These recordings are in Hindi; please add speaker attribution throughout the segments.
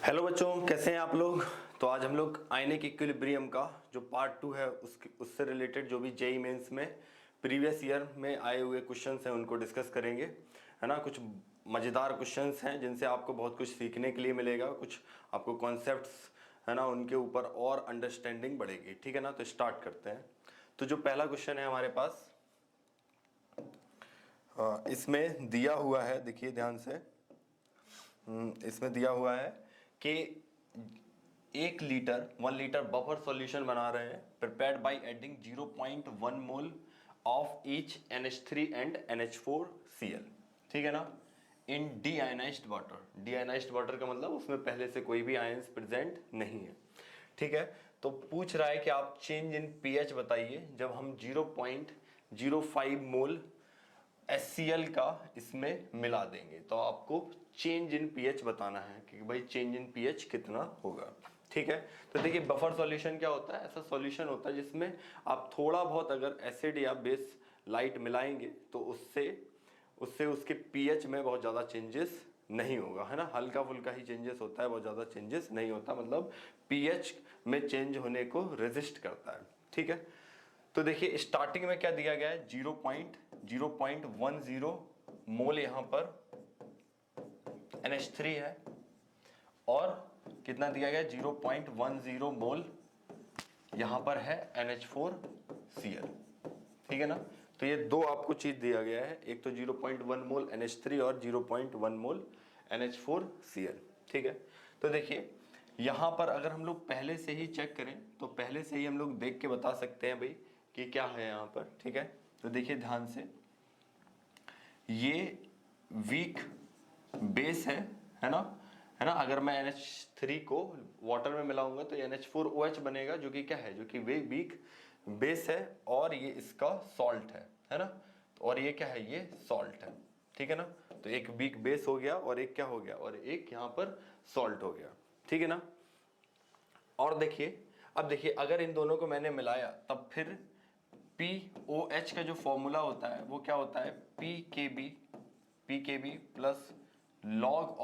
Speaker 1: हेलो बच्चों, कैसे हैं आप लोग। तो आज हम लोग आयनिक इक्विलिब्रियम का जो पार्ट 2 है उससे रिलेटेड जो भी जेईई मेंस में प्रीवियस ईयर में आए हुए क्वेश्चंस हैं उनको डिस्कस करेंगे, है ना। कुछ मज़ेदार क्वेश्चंस हैं जिनसे आपको बहुत कुछ सीखने के लिए मिलेगा, कुछ आपको कॉन्सेप्ट्स, है ना, उनके ऊपर और अंडरस्टैंडिंग बढ़ेगी। ठीक है ना। तो स्टार्ट करते हैं। तो जो पहला क्वेश्चन है हमारे पास, इसमें दिया हुआ है, देखिए ध्यान से। इसमें दिया हुआ है कि 1 लीटर बफर सॉल्यूशन बना रहे हैं, prepared by adding 0.1 mole of each NH3 and NH4Cl। ठीक है ना। इन डीआयनाइज्ड वाटर, डीआयनाइज्ड वाटर का मतलब उसमें पहले से कोई भी आयंस प्रेजेंट नहीं है। ठीक है। तो पूछ रहा है कि आप चेंज इन पीएच बताइए जब हम 0.05 मोल HCl का इसमें मिला देंगे। तो आपको चेंज इन पीएच बताना है कि भाई चेंज इन पीएच कितना होगा। ठीक है। तो देखिए बफर सॉल्यूशन क्या होता है, ऐसा सॉल्यूशन होता है जिसमें आप थोड़ा बहुत अगर एसिड या बेस लाइट मिलाएंगे तो उससे उसके पीएच में बहुत ज़्यादा चेंजेस नहीं होगा, है ना। हल्का फुल्का ही चेंजेस होता है, बहुत ज़्यादा चेंजेस नहीं होता, मतलब पीएच में चेंज होने को रेजिस्ट करता है। ठीक है। तो देखिए स्टार्टिंग में क्या दिया गया है, 0.10 मोल यहाँ पर NH3 है और कितना दिया गया, 0.10 मोल यहाँ पर है NH4Cl। ठीक है ना। तो ये दो आपको चीज दिया गया है, एक तो 0.1 मोल NH3 और 0.1 मोल NH4Cl। ठीक है। तो देखिए यहाँ पर अगर हम लोग पहले से ही चेक करें तो पहले से ही हम लोग देख के बता सकते हैं भाई कि क्या है यहाँ पर। ठीक है। तो देखिए ध्यान से, ये वीक बेस है ना, है ना। अगर मैं NH3 को वाटर में मिलाऊंगा तो NH4OH बनेगा, जो कि क्या है, जो कि वे वीक बेस है और ये इसका सॉल्ट है ना। और ये क्या है, ये सॉल्ट है। ठीक है ना। तो एक वीक बेस हो गया और एक क्या हो गया, और एक यहाँ पर सॉल्ट हो गया। ठीक है ना। और देखिए अब देखिए अगर इन दोनों को मैंने मिलाया तब फिर POH का जो फॉर्मूला होता है वो क्या होता है, PKB प्लस लॉग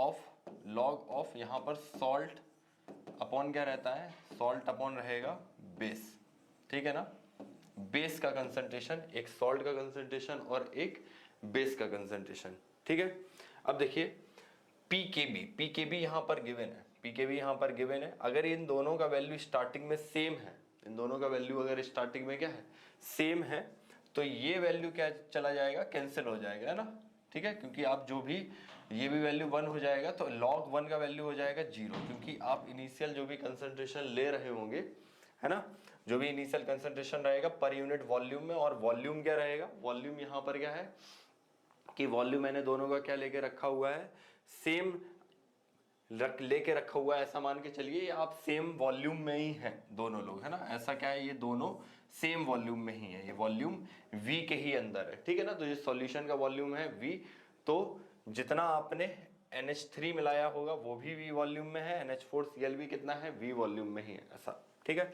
Speaker 1: ऑफ यहाँ पर सॉल्ट अपॉन क्या रहता है, सॉल्ट अपॉन रहेगा बेस। ठीक है ना। बेस का कंसंट्रेशन, एक सॉल्ट का कंसंट्रेशन और एक बेस का कंसंट्रेशन। ठीक है। अब देखिए पीकेबी यहाँ पर गिवन है, पीकेबी यहाँ पर गिवन है। अगर इन दोनों का वैल्यू स्टार्टिंग में सेम है, इन दोनों का वैल्यू अगर स्टार्टिंग में क्या है, सेम है, तो ये वैल्यू क्या चला जाएगा, कैंसिल हो जाएगा, है ना। ठीक है। क्योंकि आप जो भी, ये भी वैल्यू 1 हो जाएगा तो log 1 का वैल्यू हो जाएगा 0, क्योंकि आप इनिशियल जो भी कंसंट्रेशन ले रहे होंगे, है ना, जो भी इनिशियल कंसंट्रेशन रहेगा पर यूनिट वॉल्यूम में, और वॉल्यूम क्या रहेगा, वॉल्यूम यहाँ पर क्या है कि वॉल्यूम मैंने दोनों का क्या लेके रखा हुआ है, सेम लेके रखा हुआ है। ऐसा मान के चलिए आप सेम वॉल्यूम में ही हैं दोनों लोग, है ना। ऐसा क्या है, ये दोनों सेम वॉल्यूम में ही है, ये वॉल्यूम V के ही अंदर है। ठीक है ना। तो ये सॉल्यूशन का वॉल्यूम है V, तो जितना आपने NH3 मिलाया होगा वो भी V वॉल्यूम में है, NH4Cl भी कितना है, V वॉल्यूम में ही है, ऐसा। ठीक है।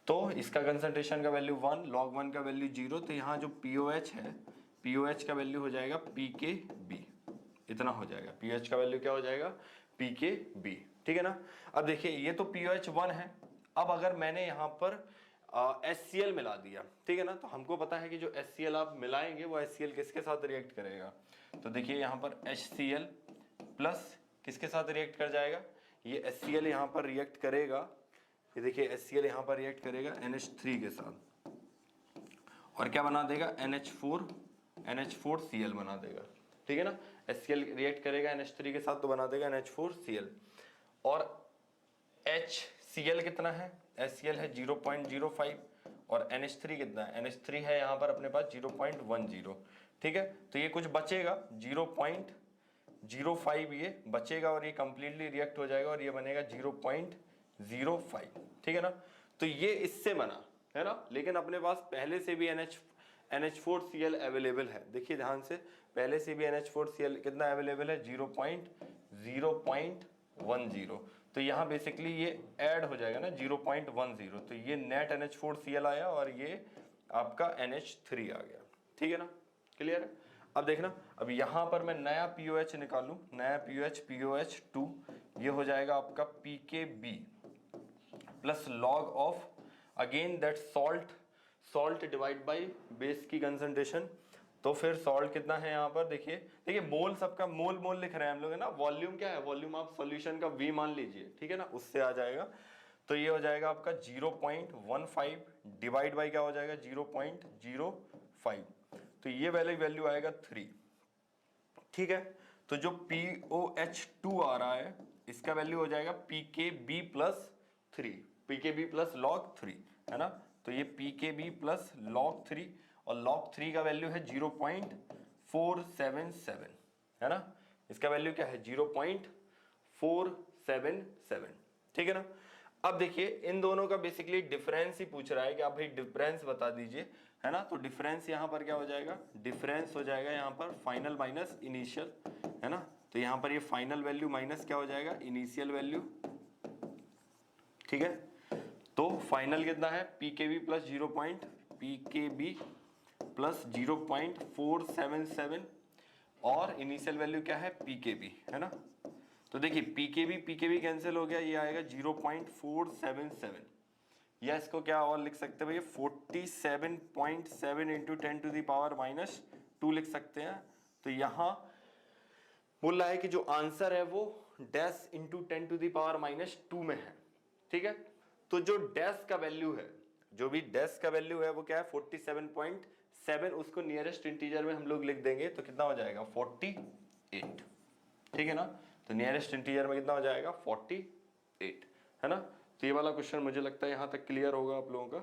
Speaker 1: तो इसका कंसंट्रेशन का वैल्यू 1, log 1 का वैल्यू 0, तो यहाँ जो POH है, POH का वैल्यू हो जाएगा PKB, इतना हो जाएगा। POH का वैल्यू क्या हो जाएगा, PKB। ठीक है ना। अब देखिए ये तो POH 1 है। अब अगर मैंने यहाँ पर HCl मिला दिया, ठीक है ना, तो हमको पता है कि जो HCl आप मिलाएंगे वो HCl किसके साथ रिएक्ट करेगा। तो देखिए यहाँ पर HCl प्लस किसके साथ रिएक्ट कर जाएगा, ये HCl यहाँ पर रिएक्ट करेगा, ये देखिए HCl यहाँ पर रिएक्ट करेगा NH3 के साथ और क्या बना देगा, NH4Cl बना देगा। ठीक है ना। HCl रिएक्ट करेगा NH3 के साथ तो बना देगा NH4Cl। और HCl कितना है, HCl है 0.05 और NH3 कितना है, NH3 है यहाँ पर अपने पास 0.10। ठीक है। तो ये कुछ बचेगा 0.05, ये बचेगा और ये कंप्लीटली रिएक्ट हो जाएगा और ये बनेगा 0.05। ठीक है ना। तो ये इससे बना, है ना। लेकिन अपने पास पहले से भी NH4Cl अवेलेबल है। देखिए ध्यान से, पहले से भी NH4Cl कितना अवेलेबल है, 0.10। तो यहाँ बेसिकली ये ऐड हो जाएगा ना 0.10, तो ये नेट NH4Cl आया और ये आपका NH3 आ गया। ठीक है ना, क्लियर है। अब देखना, अब यहां पर मैं नया POH निकालूं, नया POH 2, ये हो जाएगा आपका PKB plus log of again that salt divide by base की कंसंट्रेशन। तो फिर सॉल्ट कितना है यहाँ पर, देखिए मोल, सबका मोल मोल लिख रहे हैं हम लोग है ना। वॉल्यूम क्या है, वॉल्यूम आप सॉल्यूशन का V मान लीजिए, ठीक है ना, उससे आ जाएगा। तो ये हो जाएगा आपका 0.15 डिवाइड बाई क्या हो जाएगा 0.05, तो ये वैल्यू आएगा 3, ठीक है। तो जो POH2 आ रहा है इसका वैल्यू हो जाएगा PKB plus 3, PKB plus log 3, है ना। तो ये PKB प्लस लॉग 3, और लॉग 3 का वैल्यू है 0.477, है ना। इसका वैल्यू क्या है 0.477, ठीक है ना। अब देखिए इन दोनों का बेसिकली डिफरेंस ही पूछ रहा है कि आप भाई डिफरेंस बता दीजिए, है ना। तो डिफरेंस यहाँ पर क्या हो जाएगा, डिफरेंस हो जाएगा यहाँ पर फाइनल माइनस इनिशियल, है ना। तो यहाँ पर ये फाइनल वैल्यू माइनस क्या हो जाएगा इनिशियल वैल्यू, ठीक है। तो फाइनल कितना है PKB प्लस PKB प्लस 0.477 और इनिशियल वैल्यू क्या है PKB, है ना। तो देखिए PKB कैंसिल हो गया, ये आएगा 0.477, या इसको क्या और लिख सकते हैं भैया 47.7 इंटू 10⁻⁻² लिख सकते हैं। तो यहां बोल रहा है कि जो आंसर है वो डैश इंटू 10⁻⁻² में है, ठीक है। तो जो डैश का वैल्यू है, जो भी डैश का वैल्यू है वो क्या है 47.7, उसको नियरेस्ट इंटीजर में हम लोग लिख देंगे तो कितना हो जाएगा 48, ठीक है ना। तो नियरेस्ट इंटीजर में कितना हो जाएगा 48, है ना। तो ये वाला क्वेश्चन मुझे लगता है यहां तक क्लियर होगा आप लोगों का।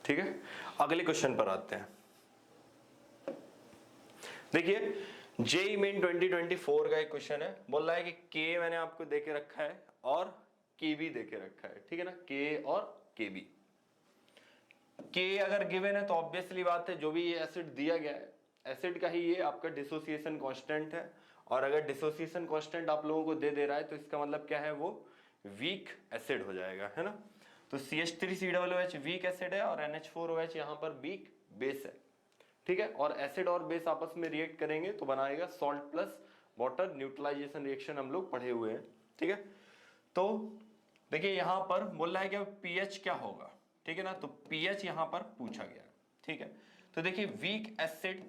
Speaker 1: ठीक है, अगले क्वेश्चन पर आते हैं। देखिए जेई मेन 2024 का एक क्वेश्चन है, बोल रहा है कि के मैंने आपको देके रखा है और के भी देके रखा है, ठीक है ना, के और के बी। के अगर गिवन है तो ऑब्वियसली बात है जो भी ये एसिड दिया गया है एसिड का ही ये आपका डिसोसिएशन कांस्टेंट है, और अगर डिसोसिएशन कांस्टेंट आप लोगों को दे रहा है तो इसका मतलब क्या है वो वीक एसिड हो जाएगा, है ना। तो CH3COOH वीक एसिड है और NH4OH यहाँ पर वीक बेस है, ठीक है। और एसिड और बेस आपस में रिएक्ट करेंगे तो बनाएगा salt plus water neutralization reaction, हम लोग पढ़े हुए हैं, ठीक है। तो देखिए यहां पर बोल रहा है कि पीएच क्या होगा, ठीक है ना। तो पीएच यहां पर पूछा गया, ठीक है। तो देखिए वीक एसिड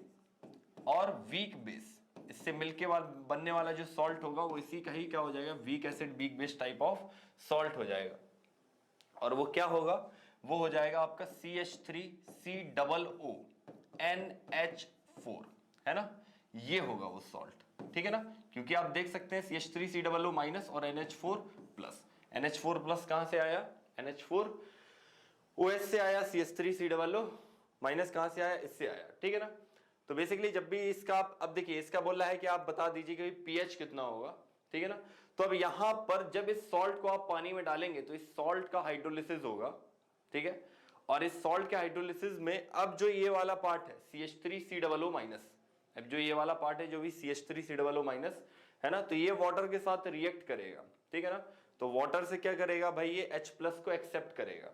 Speaker 1: और वीक बेस, इससे मिलके बनने वाला जो सॉल्ट होगा वो इसी का ही क्या हो जाएगा weak acid weak base type of salt हो जाएगा, और वो क्या होगा वो हो जाएगा आपका CH3COO NH4, है ना, ये होगा वो सॉल्ट, ठीक है ना। क्योंकि आप देख सकते हैं CH3COO माइनस और NH4 प्लस, NH4 प्लस कहां से आया NH4OH से आया, CH3COO माइनस कहां से आया इससे आया, ठीक है ना। तो बेसिकली जब भी इसका अब देखिए इसका बोल रहा है कि आप बता दीजिए कि पीएच कितना होगा, ठीक है ना। तो अब यहां पर जब इस सॉल्ट को आप पानी में डालेंगे तो इस सॉल्ट का हाइड्रोलिसिस होगा, ठीक है। और इस सॉल्ट के हाइड्रोलिसिस में अब जो ये वाला पार्ट है CH3COO माइनस, अब जो ये वाला पार्ट है जो भी CH3COO माइनस है ना, तो ये वाटर के साथ रिएक्ट करेगा, ठीक है ना। तो वाटर से क्या करेगा भाई ये H प्लस को एक्सेप्ट करेगा,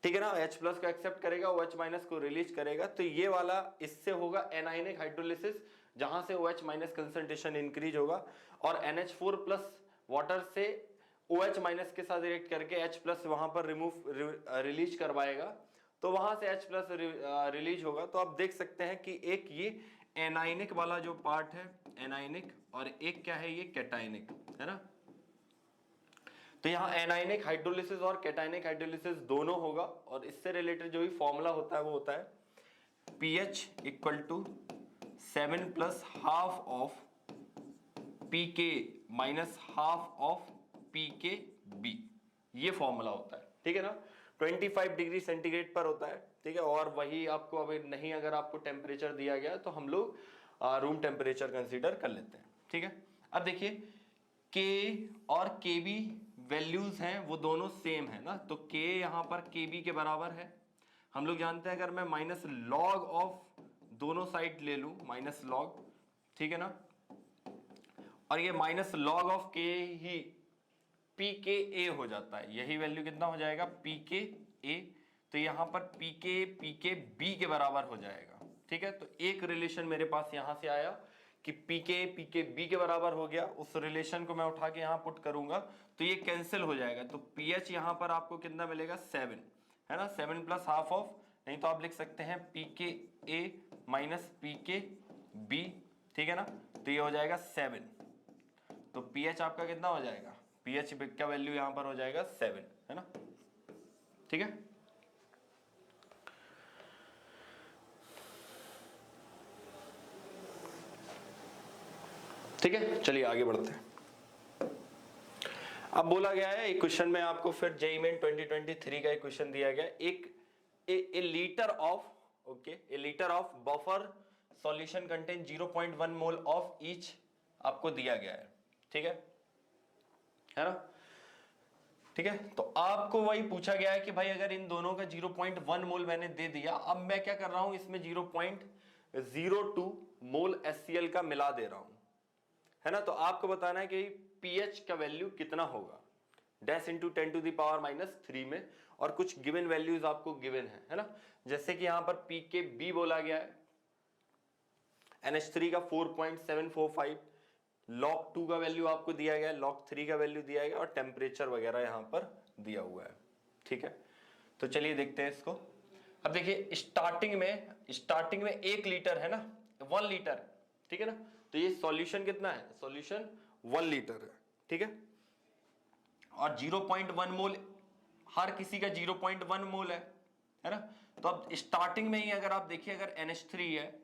Speaker 1: ठीक है ना, H प्लस को एक्सेप्ट करेगा, OH माइनस को रिलीज करेगा। तो ये वाला इससे होगा एनायनिक हाइड्रोलिसिस, जहां से OH माइनस कंसंट्रेशन इंक्रीज होगा, और NH4 प्लस वाटर से OH माइनस के साथ रिएक्ट करके H प्लस वहां पर रिलीज करवाएगा, तो वहां से H प्लस रिलीज होगा। तो आप देख सकते हैं कि एक ये एनायनिक वाला जो पार्ट है एनायनिक, और एक क्या है ये कैटायनिक, है ना। तो यहाँ एनायनिक हाइड्रोलिसिस और कैटायनिक हाइड्रोलिसिस दोनों होगा, और इससे रिलेटेड जो भी फॉर्मूला होता है वो होता है pH equal to 7 plus half of pK minus half of pKb, ये फॉर्मूला होता है, ठीक है ना। 25 डिग्री सेंटीग्रेड पर होता है, ठीक है। और वही आपको अभी नहीं, अगर आपको टेम्परेचर दिया गया तो हम लोग रूम टेम्परेचर कंसीडर कर लेते हैं, ठीक है। अब देखिए K और KB वैल्यूज हैं वो दोनों सेम है ना, तो K यहां पर KB के बराबर है। हम लोग जानते हैं अगर मैं माइनस लॉग ऑफ दोनों साइड ले लूं माइनस लॉग, ठीक है ना, और ये minus log of K he PKA हो जाता है, यही वैल्यू कितना हो जाएगा PKA। तो यहाँ पर पीके बी के बराबर हो जाएगा। ठीक है, तो एक रिलेशन मेरे पास यहां से आया कि पीके बी के बराबर हो गया। उस रिलेशन को मैं उठा के यहाँ पुट करूंगा तो ये कैंसिल हो जाएगा। तो पीएच यहाँ पर आपको कितना मिलेगा 7, है ना, 7 प्लस हाफ ऑफ, नहीं तो आप लिख सकते हैं पीके ए माइनस पीके बी। ठीक है ना, तो ये हो जाएगा 7। तो पीएच आपका कितना हो जाएगा, पीएच का वैल्यू यहां पर हो जाएगा 7, है ना। ठीक है, ठीक है, चलिए आगे बढ़ते हैं। अब बोला गया है एक क्वेश्चन में आपको, फिर जेईई मेन 2023 का एक क्वेश्चन दिया गया, a litre of, okay, a litre of buffer solution contain 0.1 mole of each आपको दिया गया है। ठीक है ना। ठीक है, तो आपको वही पूछा गया है कि भाई अगर इन दोनों का 0.1 मोल मैंने दे दिया, अब मैं क्या कर रहा हूं, इसमें 0.02 मोल HCl का मिला दे रहा हूं, है ना। तो आपको बताना है कि pH का वैल्यू कितना होगा, dash into 10 to the power -3 में, और कुछ गिवन वैल्यूज आपको गिवन है ना। जैसे कि यहां पर pKb बोला गया है, NH3 का 4.745, log 2 का वैल्यू आपको दिया गया है, log 3 का वैल्यू दिया गया, और टेम्परेचर वगैरह यहां पर दिया हुआ है। ठीक है, तो चलिए देखते हैं इसको। अब देखिए स्टार्टिंग में 1 लीटर है ना, 1 लीटर, ठीक है ना। तो ये सॉल्यूशन कितना है, सॉल्यूशन 1 लीटर है। ठीक है, और 0.1 मोल, हर किसी का 0.1 मोल है ना। तो अब स्टार्टिंग में ही अगर आप देखिए, अगर NH3 है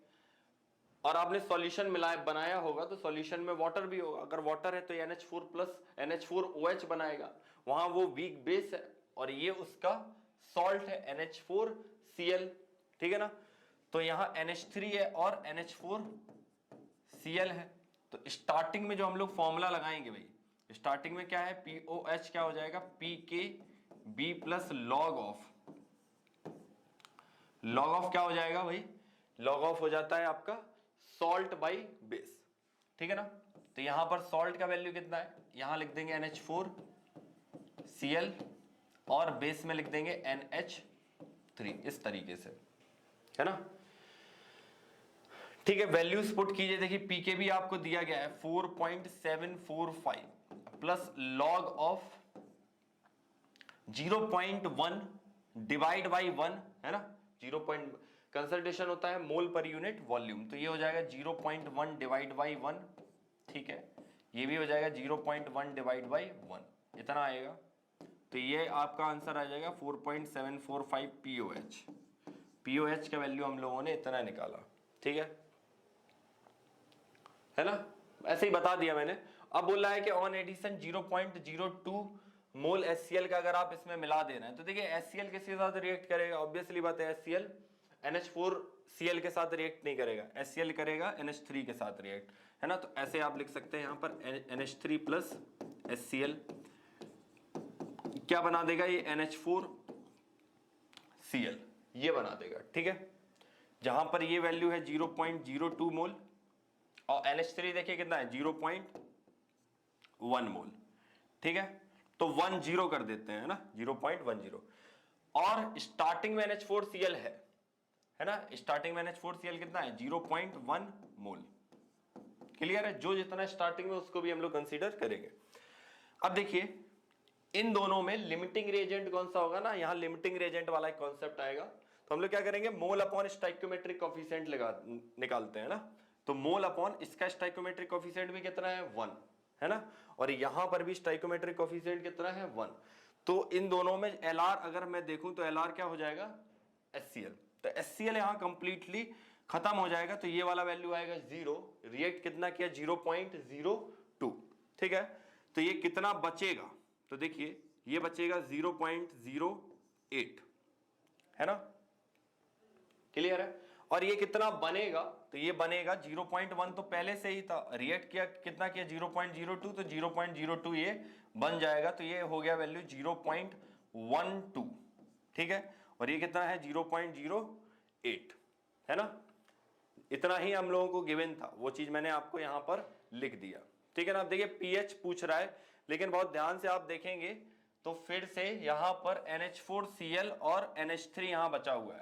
Speaker 1: और आपने सॉल्यूशन मिलाया बनाया होगा, तो सॉल्यूशन में वाटर भी होगा। अगर वाटर है तो NH4 प्लस NH4OH बनाएगा, वहां वो वीक बेस है, और ये उसका सॉल्ट है NH4Cl। ठीक है ना, तो यहां NH3 है और NH4Cl है। तो स्टार्टिंग में जो हम लोग फॉर्मूला लगाएंगे भाई, स्टार्टिंग में क्या है, POH क्या हो जाएगा, PKB प्लस लॉग ऑफ क्या हो जाएगा भाई, लॉग ऑफ हो जाता है आपका सॉल्ट बाई बेस। ठीक है ना, तो यहां पर सॉल्ट का वैल्यू कितना है, यहां लिख देंगे NH4Cl, और बेस में लिख देंगे NH3, इस तरीके से, है ना। ठीक है, वैल्यूज पुट कीजिए। देखिए पीकेबी आपको दिया गया है 4.745 plus log of 0.1 divide by 1, है ना। 0. कंसंट्रेशन होता है मोल पर यूनिट वॉल्यूम, तो ये हो जाएगा 0.1 डिवाइड बाई 1। ठीक है, ये भी हो जाएगा 0.1 डिवाइड बाई 1, इतना आएगा। तो ये आपका आंसर आ जाएगा 4.745 POH का वैल्यू हम लोगों ने इतना निकाला। ठीक है ना, ऐसे ही बता दिया मैंने। अब बोल रहा है कि ऑन एडिशन 0.02 मोल HCl का अगर आप इसमें मिला दे रहे हैं, तो देखिए HCl किसके साथ रिएक्ट करेगा, ऑब्वियसली बात है HCl NH4Cl के साथ रिएक्ट नहीं करेगा, HCl करेगा NH3 के साथ रिएक्ट, है ना। तो ऐसे आप लिख सकते हैं यहां पर NH3 प्लस HCl क्या बना देगा, ये NH4Cl ये बना देगा। ठीक है, जहां पर ये वैल्यू है 0.02 मोल, और NH3 देखिए कितना है 0.1 मोल। ठीक है, तो 10 कर देते हैं ना, 0.10, और स्टार्टिंग में NH4Cl है ना, स्टार्टिंग में NH4Cl कितना है 0.1 मोल। क्लियर है, जो जितना स्टार्टिंग में उसको भी हम लोग कंसीडर करेंगे। अब देखिए इन दोनों में लिमिटिंग रिएजेंट कौन सा होगा ना, यहां लिमिटिंग रिएजेंट वाला एक कॉन्सेप्ट आएगा। तो हम लोग क्या करेंगे, मोल अपॉन स्टाइक्योमेट्रिक कोएफिशिएंट निकालते हैं ना। तो मोल अपॉन इसका स्टाइक्योमेट्रिक कोएफिशिएंट भी कितना है 1, है ना, और यहां पर भी स्टाइक्योमेट्रिक कोएफिशिएंट कितना है 1। तो इन दोनों में LR अगर मैं देखूं तो LR क्या हो जाएगा HCl, तो HCl यहां कंप्लीटली खत्म हो जाएगा। तो ये वाला वैल्यू आएगा 0, रिएक्ट कितना किया 0.02। ठीक है, तो ये कितना बचेगा, तो देखिए ये बचेगा 0.08, है ना। क्लियर है, और ये कितना बनेगा, तो ये बनेगा 0.1 तो पहले से ही था, रिएक्ट किया कितना किया 0.02, तो 0.02 ये बन जाएगा। तो ये हो गया वैल्यू 0.12। ठीक है, और ये कितना है 0.08, है ना। इतना ही हम लोगों को गिवन था, वो चीज मैंने आपको यहां पर लिख दिया। ठीक है ना। अब देखिए पीएच पूछ रहा है, लेकिन बहुत ध्यान से आप देखेंगे तो फिर से यहां पर NH4Cl और NH3 यहां बचा हुआ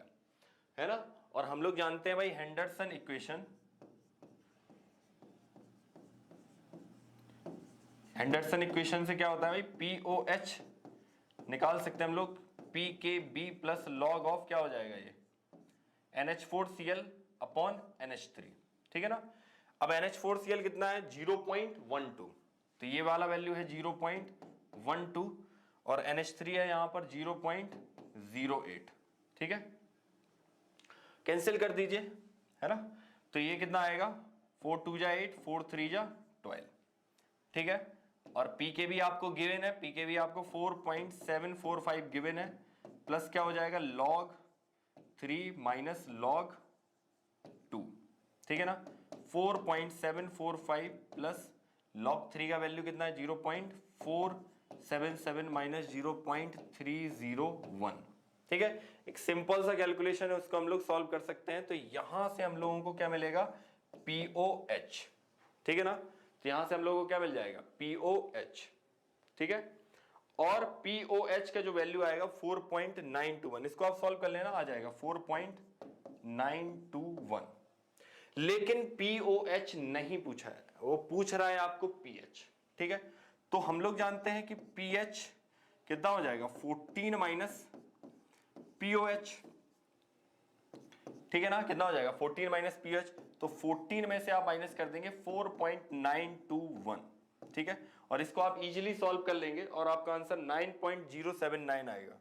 Speaker 1: है ना। और हम लोग जानते हैं भाई हेंडरसन इक्वेशन, हेंडरसन इक्वेशन से क्या होता है भाई, POH निकाल सकते हैं हम लोग, PKB प्लस लॉग ऑफ क्या हो जाएगा ये NH4Cl अपॉन NH3, ठीक है ना। अब NH4Cl कितना है 0.12, तो ये वाला वैल्यू है 0.12 और NH3 है यहां पर 0.08, ठीक है। कैंसिल कर दीजिए, है ना। तो ये कितना आएगा 4 2 जा 8, 4 3 जा 12, ठीक है। और PKB आपको गिवन है, PKB आपको 4.745 गिवन है, प्लस क्या हो जाएगा log 3 माइनस log 2, ठीक है ना। 4.745 प्लस log 3 का वैल्यू कितना है 0.477 माइनस 0.301, ठीक है। एक सिंपल सा कैलकुलेशन है, उसको हम लोग सॉल्व कर सकते हैं। तो यहां से हम लोगों को क्या मिलेगा POH, ठीक है ना। तो यहां से हम लोगों को क्या मिल जाएगा POH, ठीक है। और POH का जो वैल्यू आएगा 4.921, इसको आप सॉल्व कर लेना, आ जाएगा 4.921। लेकिन POH नहीं पूछा है, वो पूछ रहा है आपको pH, ठीक है। तो हम लोग जानते हैं कि pH कितना हो जाएगा 14 माइनस POH, ठीक है ना। कितना हो जाएगा 14 माइनस POH, तो 14 में से आप माइनस कर देंगे 4.921, ठीक है। और इसको आप इजीली सॉल्व कर लेंगे और आपका आंसर 9.079 आएगा,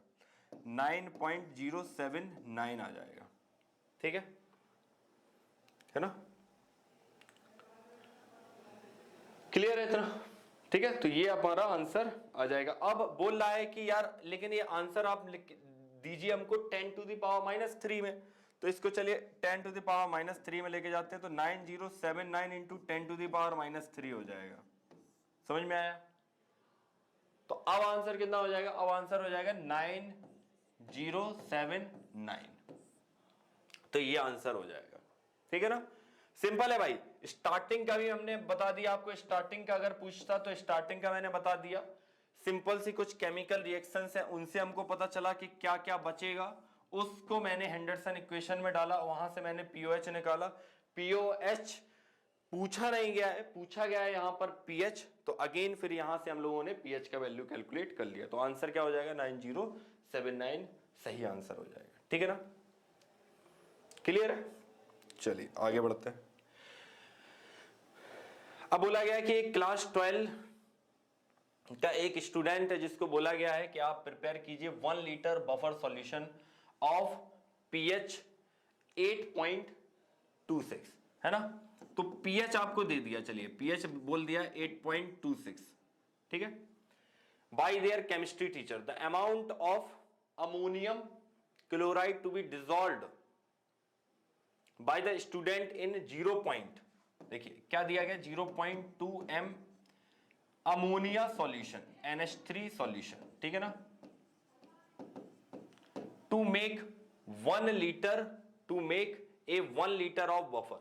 Speaker 1: 9.079 आ जाएगा, ठीक है ना। क्लियर है इतना, ठीक है। तो ये हमारा आंसर आ जाएगा। अब बोल रहा है कि यार लेकिन ये आंसर आप दीजिए हमको 10 टू द पावर -3 में, तो इसको चलिए 10 टू द पावर -3 में लेके जाते हैं, तो 9079 इंटू 10 टू द पावर -3 हो जाएगा। समझ में आया। तो अब आंसर कितना हो जाएगा, अब आंसर हो जाएगा 9079, तो ये आंसर हो जाएगा, ठीक है ना। सिंपल है भाई। स्टार्टिंग का भी हमने बता दिया आपको, स्टार्टिंग का अगर पूछता तो स्टार्टिंग का मैंने बता दिया। सिंपल सी कुछ केमिकल रिएक्शंस हैं, उनसे हमको पता चला कि क्या क्या बचेगा, उसको मैंने हेंडरसन इक्वेशन में डाला, वहां से मैंने POH निकाला। POH पूछा नहीं गया है, पूछा गया है यहां पर pH, तो अगेन फिर यहां से हम लोगों ने pH का वैल्यू कैलकुलेट कर लिया, तो आंसर क्या हो जाएगा 9079 सही आंसर हो जाएगा, ठीक है ना। क्लियर है, चलिए आगे बढ़ते हैं। अब बोला गया है कि एक क्लास 12 का एक स्टूडेंट है जिसको बोला गया है कि आप प्रिपेयर कीजिए 1 litre buffer solution of pH 8.26, है ना। तो pH आपको दे दिया, चलिए pH बोल दिया 8.26, ठीक है। By their chemistry teacher the amount of ammonium chloride to be dissolved by the student in 0. देखिए क्या दिया गया 0.2 m ammonia solution NH3 solution, ठीक है ना, to make 1 litre, to make a 1 litre of buffer,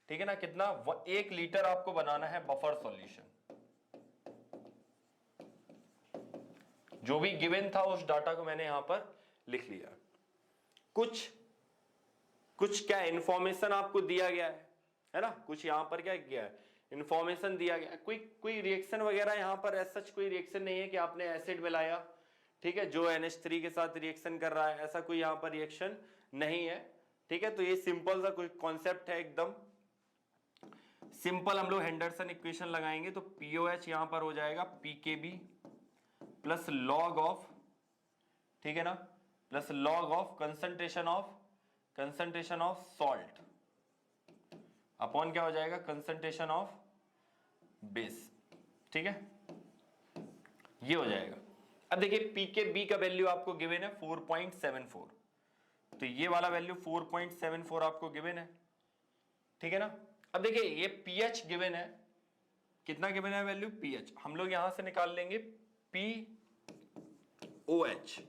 Speaker 1: ठीक है ना। कितना 1 लीटर आपको बनाना है बफर सॉल्यूशन। जो भी गिवन था उस डाटा को मैंने यहां पर लिख लिया। कुछ क्या इंफॉर्मेशन आपको दिया गया है ना, कुछ यहां पर क्या किया है इंफॉर्मेशन दिया गया। कोई रिएक्शन वगैरह यहां पर ऐसा कोई रिएक्शन नहीं है कि आपने एसिड मिलाया, ठीक है, जो NH3 के साथ रिएक्शन कर रहा है, ऐसा कोई यहां पर रिएक्शन नहीं है, ठीक है। तो ये सिंपल सा कोई कॉन्सेप्ट है, एकदम सिंपल। हम लोग हेंडरसन इक्वेशन लगाएंगे तो POH यहां पर हो जाएगा PKB प्लस लॉग ऑफ, ठीक है ना, plus log of concentration of salt upon क्या हो जाएगा कंसंट्रेशन ऑफ बेस, ठीक है, ये हो जाएगा। अब देखिए PKB का वैल्यू आपको गिवन है 4.74, तो ये वाला वैल्यू 4.74 आपको गिवन है, ठीक है ना। अब देखिए ये pH गिवन है, कितना गिवन है वैल्यू pH, हम लोग यहां से निकाल लेंगे POH,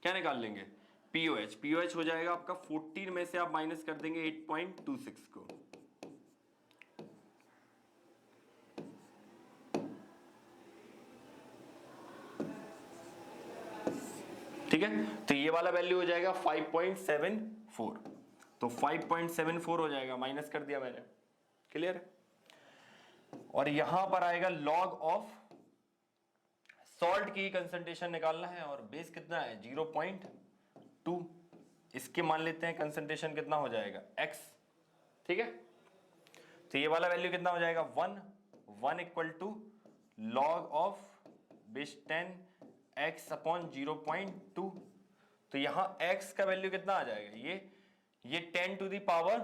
Speaker 1: क्या निकाल लेंगे POH हो जाएगा आपका 14 में से आप माइनस कर देंगे 8.26 को, ठीक है, तो ये वाला वैल्यू हो जाएगा 5.74, तो 5.74 हो जाएगा, माइनस कर दिया मैंने, क्लियर है। और यहां पर आएगा लॉग ऑफ सॉल्ट की कंसंट्रेशन निकालना है, और बेस कितना है 0.2, इसके मान लेते हैं कंसंट्रेशन कितना हो जाएगा x, ठीक है। तो ये वाला वैल्यू कितना हो जाएगा 1 equal to log of base 10 x upon 0.2, तो यहां x का वैल्यू कितना आ जाएगा, ये 10 टू द पावर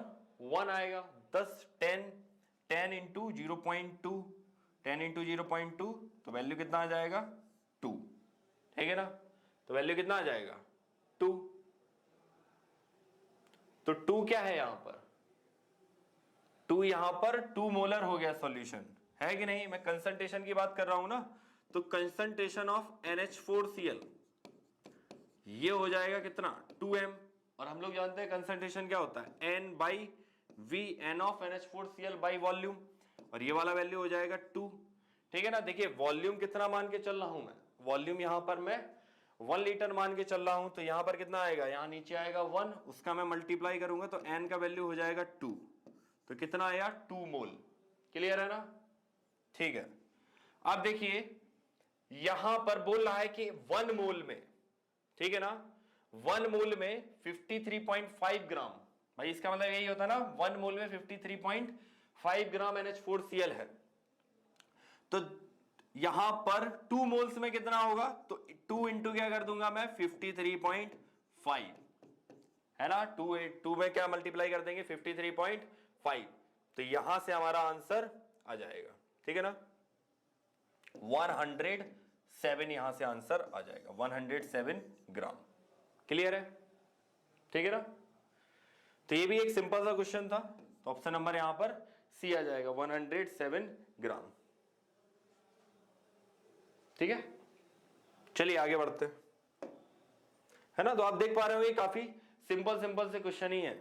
Speaker 1: 1 आएगा, 10 इंटू 0.2, 10 इंटू 0.2, तो वैल्यू कितना आ जाएगा 2, ठीक है ना। तो वैल्यू कितना आ जाएगा 2, तो 2 क्या है यहां पर, 2 यहां पर 2 मोलर हो गया सॉल्यूशन, है कि नहीं। मैं कंसंट्रेशन की बात कर रहा हूं ना, तो कंसंट्रेशन ऑफ NH4Cl ये हो जाएगा कितना 2m, और हम लोग जानते हैं कंसंट्रेशन क्या होता है N/V, N of NH4Cl by volume, और ये वाला वैल्यू हो जाएगा 2, ठीक है ना। देखिए वॉल्यूम कितना मान के चल रहा हूं मैं, वॉल्यूम यहां पर मैं 1 लीटर मान के चल रहा हूं, तो यहां पर कितना आएगा, यहां नीचे आएगा 1, उसका मैं मल्टीप्लाई करूंगा तो N का वैल्यू हो जाएगा 2, तो कितना आया 2 मोल, क्लियर है ना, ठीक है। अब देखिए यहां पर बोल रहा है कि 1 मोल में, ठीक है ना, 1 मोल में 53.5 ग्राम, भाई इसका मतलब यही होता है ना 1 मोल में 53.5 ग्राम NH4Cl है, तो यहां पर 2 मोल्स में कितना होगा, तो 2 इंटू क्या कर दूंगा मैं 53.5, है ना, 2 में क्या मल्टीप्लाई कर देंगे 53.5, तो यहां से हमारा आंसर आ जाएगा, ठीक है ना, 107 यहां से आंसर आ जाएगा, 107 ग्राम, क्लियर है, ठीक है ना। तो ये भी एक सिंपल सा क्वेश्चन था, तो ऑप्शन नंबर यहां पर सी आ जाएगा 107 ग्राम, ठीक है। चलिए आगे बढ़ते है ना। तो आप देख पा रहे हो ये काफी सिंपल से क्वेश्चन ही है,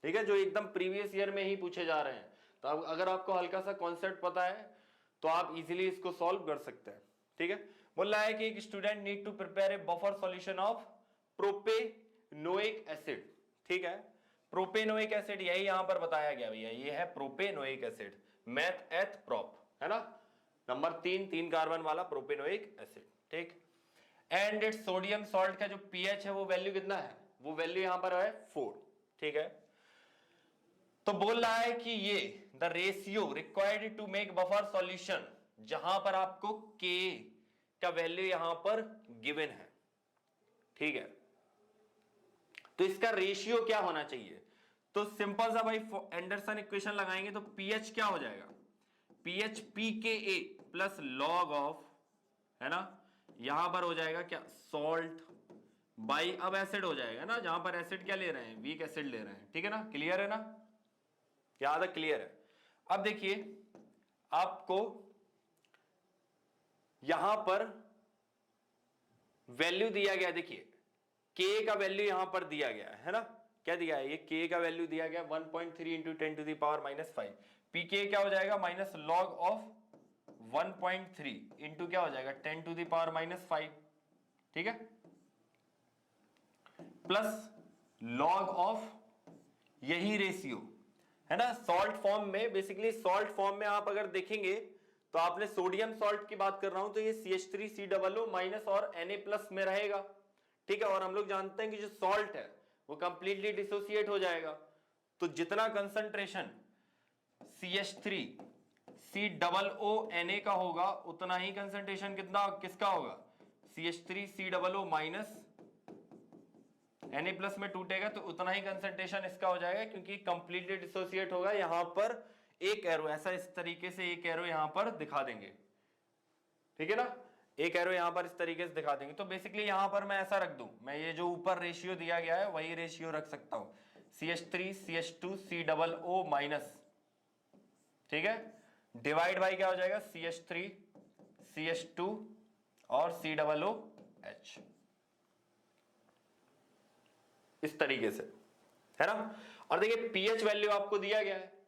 Speaker 1: ठीक है, जो एकदम प्रीवियस ईयर में ही पूछे जा रहे हैं। तो अब अगर आपको हल्का सा कॉन्सेप्ट पता है तो आप इजीली इसको सॉल्व कर सकते हैं, ठीक है। बोल रहा है कि एक student need to prepare a buffer solution of propanoic acid, ठीक है। प्रोपेनोइक एसिड यही यहां पर बताया गया भैया, ये है प्रोपेनोइक एसिड, मैथ एथ प्रोप, है ना, नंबर 3 कार्बन वाला प्रोपेनोइक एसिड, ठीक। एंड इट्स सोडियम सॉल्ट का जो पीएच है वो वैल्यू कितना है, वो वैल्यू यहां पर है 4, ठीक है। तो बोल रहा है कि ये the ratio required to make buffer solution, जहां पर आपको K का वैल्यू यहां पर गिवन है, ठीक है। तो इसका रेशियो क्या होना चाहिए, तो सिंपल सा भाई एंडरसन इक्वेशन लगाएंगे तो पीएच क्या हो जाएगा, pH pKa plus log of, है ना, यहां पर हो जाएगा क्या सॉल्ट बाई, अब एसिड हो जाएगा ना, जहां पर एसिड क्या ले रहे हैं वीक एसिड ले रहे हैं, ठीक है ना, क्लियर है ना, याद है, क्लियर है। अब देखिए आपको यहां पर वैल्यू दिया गया, देखिए K का वैल्यू यहां पर दिया गया है ना, क्या दिया है, ये K का वैल्यू दिया गया 1.3 into 10 to the power -5, pK क्या हो जाएगा माइनस लॉग ऑफ 1.3 इंटू क्या हो जाएगा 10 टू द पावर -5, ठीक है, प्लस लॉग ऑफ यही रेशियो, है ना। सॉल्ट फॉर्म में, बेसिकली सॉल्ट फॉर्म में आप अगर देखेंगे तो आपने सोडियम सॉल्ट की बात कर रहा हूं तो ये CH3COO माइनस और Na+ में रहेगा, ठीक है। और हम लोग जानते हैं कि जो सॉल्ट है वो कंप्लीटली डिसोसिएट हो जाएगा, तो जितना कंसंट्रेशन CH3COO Na का होगा उतना ही कंसंट्रेशन कितना किसका होगा CH3COO माइनस Na+ में टूटेगा तो उतना ही कंसंट्रेशन इसका हो जाएगा, क्योंकि कंप्लीटली डिसोसिएट होगा। यहां पर एक एरो ऐसा, इस तरीके से एक एरो यहां पर दिखा देंगे, ठीक है ना, एक एरो यहां पर इस तरीके से दिखा देंगे। तो बेसिकली यहां पर मैं ऐसा रख दूं, मैं ये जो ऊपर रेशियो दिया गया है वही रेशियो रख सकता हूं, CH3CH2COO माइनस, ठीक है, डिवाइड बाई क्या हो जाएगा CH3CH2 और COOH, इस तरीके से, है ना। और देखिए पीएच वैल्यू आपको दिया गया है,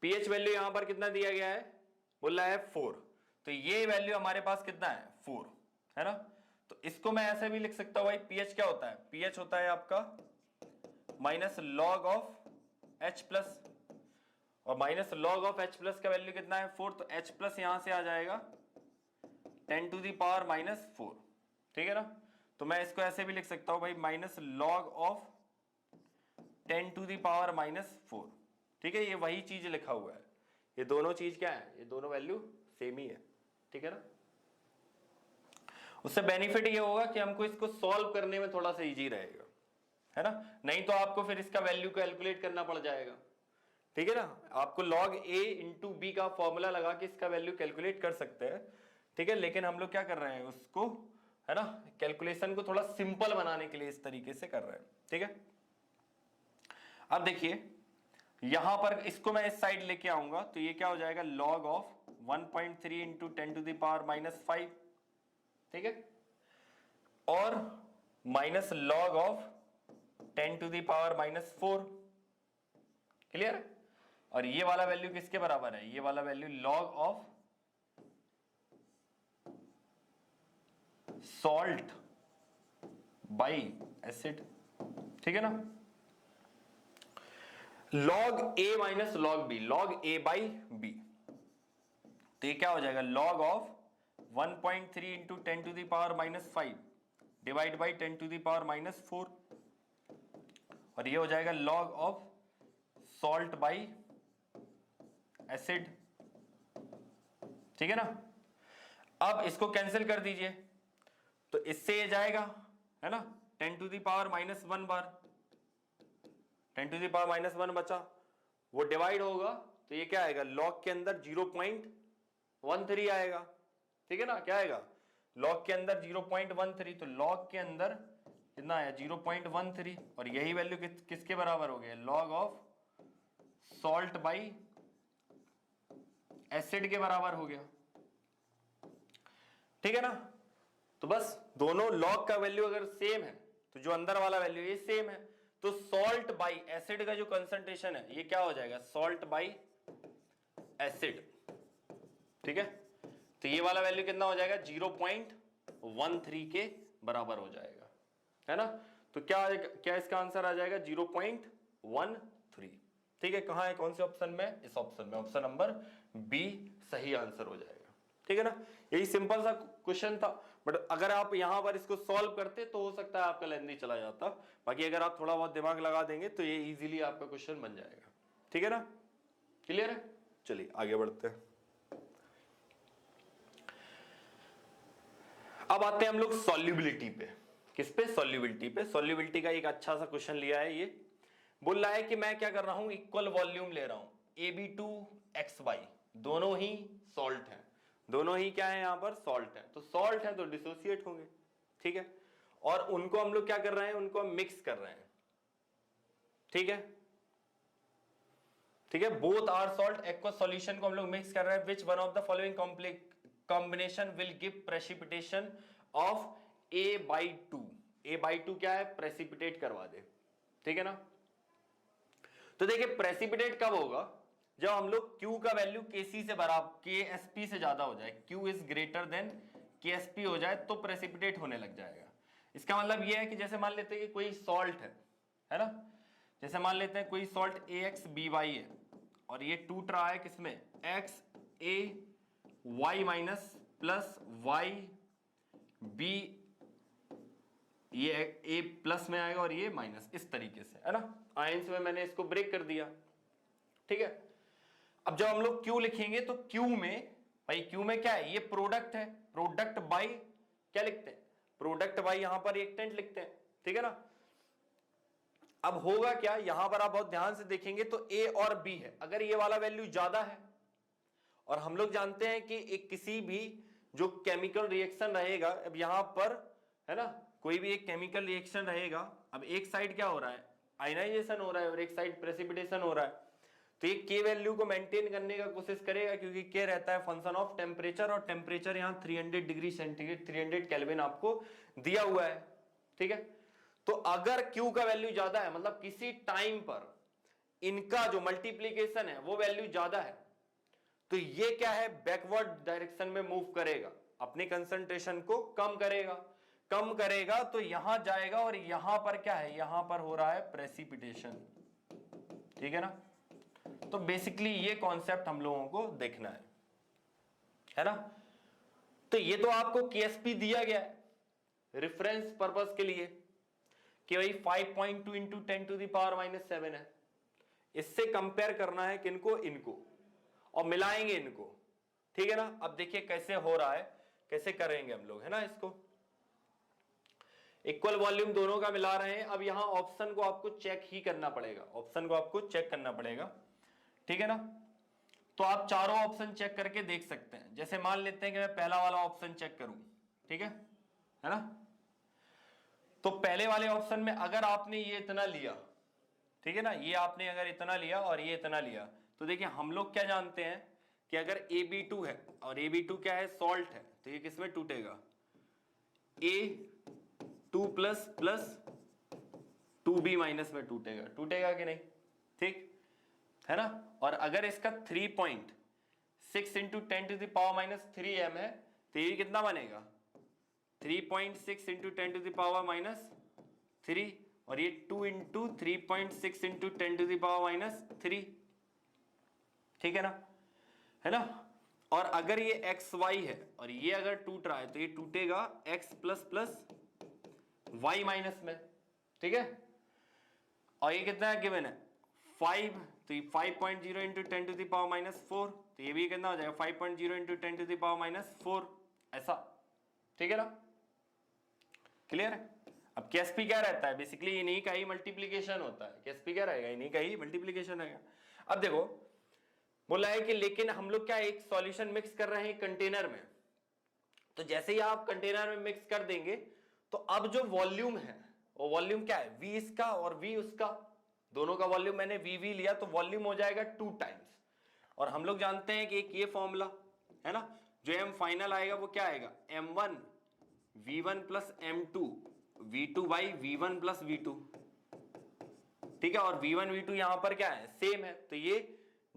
Speaker 1: पीएच वैल्यू यहां पर कितना दिया गया है, बोल रहा है 4, तो ये वैल्यू हमारे पास कितना है 4, है ना। तो
Speaker 2: इसको मैं ऐसे भी लिख सकता हूं भाई, पीएच क्या होता है, पीएच होता है आपका minus log of H plus, और minus log of H plus का वैल्यू कितना है 4, तो एच प्लस यहां से आ जाएगा 10 टू दी पावर माइनस 4, ठीक है ना। तो मैं इसको ऐसे भी लिख सकता हूं भाई minus log of 10 to the power minus 4, ठीक है। ये वही चीज लिखा हुआ है, ये दोनों चीज क्या है, ये दोनों वैल्यू सेम ही है, ठीक है ना। उससे बेनिफिट ये होगा कि हमको इसको सॉल्व करने में थोड़ा सा इजी रहेगा, है ना। नहीं तो आपको फिर इसका वैल्यू कैलकुलेट करना पड़ जाएगा, ठीक है ना। आपको log a इंटू बी का फॉर्मूला लगा के इसका वैल्यू कैलकुलेट कर सकते हैं, ठीक है। लेकिन हम लोग क्या कर रहे हैं उसको, है ना, कैलकुलेशन को थोड़ा सिंपल बनाने के लिए इस तरीके से कर रहे हैं, ठीक है। अब देखिए यहां पर इसको मैं इस साइड लेके आऊंगा तो ये क्या हो जाएगा log of 1.3 into 10 to the power minus 5, ठीक है, और minus log of 10 to the power minus 4, clear. और ये वाला वैल्यू किसके बराबर है, ये वाला value log of salt by acid, ठीक है ना। log a minus log b, log a by b, तो ये क्या हो जाएगा log of 1.3 into 10 to the power minus 5 divide by 10 to the power minus 4, और ये हो जाएगा log of salt by acid, ठीक है ना। अब इसको कैंसिल कर दीजिए तो इससे ये जाएगा, है ना, 10 टू द पावर माइनस 1 बार, 10 टू द पावर माइनस 1 बचा, वो डिवाइड होगा तो ये क्या आएगा log के अंदर 0.13 आएगा, ठीक है ना। क्या आएगा log के अंदर 0.13, तो log के अंदर कितना आया 0.13, और यही वैल्यू किसके बराबर हो गया log of salt by acid के बराबर हो गया, ठीक है ना। तो बस दोनों log का वैल्यू अगर सेम है तो जो अंदर वाला वैल्यू ये सेम है, तो सॉल्ट बाई एसिड का जो कंसंट्रेशन है ये क्या हो जाएगा सॉल्ट बाई एसिड, ठीक है। तो ये वाला वैल्यू कितना हो जाएगा 0.13 के बराबर हो जाएगा, है ना। तो क्या इसका आंसर आ जाएगा 0.13, ठीक है। कहां है, कौन से ऑप्शन में, इस ऑप्शन में, ऑप्शन नंबर बी सही आंसर हो जाएगा, ठीक है ना। यही सिंपल सा क्वेश्चन था, बट अगर आप यहां पर इसको सॉल्व करते तो हो सकता है आपका लेंथी चला जाता, बाकी अगर आप थोड़ा बहुत दिमाग लगा देंगे तो ये इजीली आपका क्वेश्चन बन जाएगा, ठीक है ना। क्लियर है, चलिए आगे बढ़ते हैं। अब आते हैं हम लोग सॉल्युबिलिटी पे, किस पे, सॉल्युबिलिटी पे। सॉल्युबिलिटी का एक अच्छा सा क्वेश्चन लिया है, ये बोल रहा है कि मैं क्या कर रहा हूं इक्वल वॉल्यूम ले रहा हूं AB2XY, दोनों ही सॉल्ट हैं, दोनों ही क्या है यहां पर सॉल्ट है, तो सॉल्ट है तो डिसोसिएट होंगे, ठीक है। और उनको हम लोग क्या कर रहे हैं, उनको हम मिक्स कर रहे हैं, ठीक है, ठीक है। Both are salt, aqueous solution को हम लोग मिक्स कर रहे हैं, which one of the following combination will give precipitation of A/2, A/2 क्या है, प्रेसिपिटेट करवा दे, ठीक है ना। तो देखिए प्रेसिपिटेट कब होगा, जब हम लोग Q का वैल्यू Kc से बराबर, KSP से ज्यादा हो जाए, Q is greater then KSP हो जाए तो प्रेसिपिटेट होने लग जाएगा। इसका मतलब यह है कि जैसे मान लेते हैं कि कोई सॉल्ट है ना, जैसे मान लेते हैं कोई सॉल्ट AXBY है और ये टूट रहा है किसमें, XAY माइनस प्लस YB, ये A प्लस में आएगा और ये माइनस, इस तरीके से, है ना। आयंस में मैंने इसको ब्रेक कर दिया, ठीक है। अब जब हम लोग Q लिखेंगे तो Q में, भाई Q में क्या है, ये प्रोडक्ट है, प्रोडक्ट बाई क्या लिखते हैं, प्रोडक्ट बाई यहां पर रिएक्टेंट लिखते हैं, ठीक है ना। अब होगा क्या, यहां पर आप बहुत ध्यान से देखेंगे तो A और B है, अगर ये वाला वैल्यू ज्यादा है, और हम लोग जानते हैं कि एक किसी भी जो केमिकल रिएक्शन रहेगा, अब यहां पर, है ना, कोई भी एक केमिकल रिएक्शन रहेगा, अब एक साइड क्या हो रहा है, आयनाइजेशन हो रहा है और एक साइड प्रेसिपिटेशन हो रहा है, तो ये K वैल्यू को मेंटेन करने का कोशिश करेगा, क्योंकि K रहता है फंक्शन ऑफ टेम्परेचर, और टेम्परेचर यहाँ 300 डिग्री सेंटीग्रेड, 300 केल्विन आपको दिया हुआ है, ठीक है। तो अगर Q का वैल्यू ज्यादा है, मतलब किसी टाइम पर इनका जो मल्टीप्लीकेशन है वो वैल्यू ज्यादा है, तो ये क्या है, बैकवर्ड डायरेक्शन में मूव करेगा, अपनी कंसंट्रेशन को कम करेगा। कम करेगा तो यहां जाएगा और यहां पर क्या है, यहां पर हो रहा है प्रेसिपिटेशन, ठीक है ना। तो बेसिकली ये कॉन्सेप्ट हम लोगों को देखना है ना। तो ये तो आपको केएसपी दिया गया है रेफरेंस पर्पस के लिए कि भाई 5.2 इंटू 10 टू द पावर -7 है। इससे कंपेयर करना है किनको, इनको, और मिलाएंगे इनको, ठीक है ना। अब देखिए कैसे हो रहा है, कैसे करेंगे हम लोग, है ना। इसको इक्वल वॉल्यूम दोनों का मिला रहे हैं। अब यहां ऑप्शन को आपको चेक ही करना पड़ेगा, ऑप्शन को आपको चेक करना पड़ेगा, ठीक है ना। तो आप चारों ऑप्शन चेक करके देख सकते हैं। जैसे मान लेते हैं कि मैं पहला वाला ऑप्शन चेक करूं, ठीक है ना। तो पहले वाले ऑप्शन में अगर आपने ये इतना लिया, ठीक है ना, ये आपने अगर इतना लिया और ये इतना लिया, तो देखिए हम लोग क्या जानते हैं कि अगर AB2 है और AB2 क्या है, सॉल्ट है, तो ये किसमें टूटेगा, A2 plus plus 2B minus में टूटेगा, टूटेगा कि नहीं, ठीक है ना। और अगर इसका 3.6 into 10 to the power -3m है, तो ये कितना बनेगा, 3.6 इंटू 10 टू द पावर -3, और ये 2 into 3.6 into 10 to the power -3, ठीक है ना। और अगर ये XY है और ये अगर टूट रहा है तो ये टूटेगा X plus plus Y minus में, ठीक है। और ये कितना है, गिवन है 5, तो ये 5.0 इंटू 10 टू द पावर -4, तो ये भी कितना हो जाएगा 5.0 इंटू 10 टू द पावर -4, ऐसा, ठीक है ना, क्लियर है। अब केएसपी क्या रहता है, बेसिकली इन्हीं का ही मल्टीप्लीकेशन होता है। केएसपी क्या रहेगा, इन्हीं का ही मल्टीप्लीकेशन रहेगा। अब देखो बोला है कि लेकिन हम लोग क्या एक सॉल्यूशन मिक्स कर रहे हैं कंटेनर में, तो जैसे ही आप कंटेनर में मिक्स कर देंगे तो अब जो वॉल्यूम है वो वॉल्यूम क्या है, V इसका और V उसका, दोनों का वॉल्यूम मैंने VV लिया तो वॉल्यूम हो जाएगा 2 टाइम्स। और हम लोग जानते हैं कि एक ये फॉर्मूला है ना, जो M फाइनल आएगा वो क्या आएगा, M1 V1 plus M2 V2 by V1 plus V2, ठीक है। और V1 V2 यहां पर क्या है, सेम है, तो ये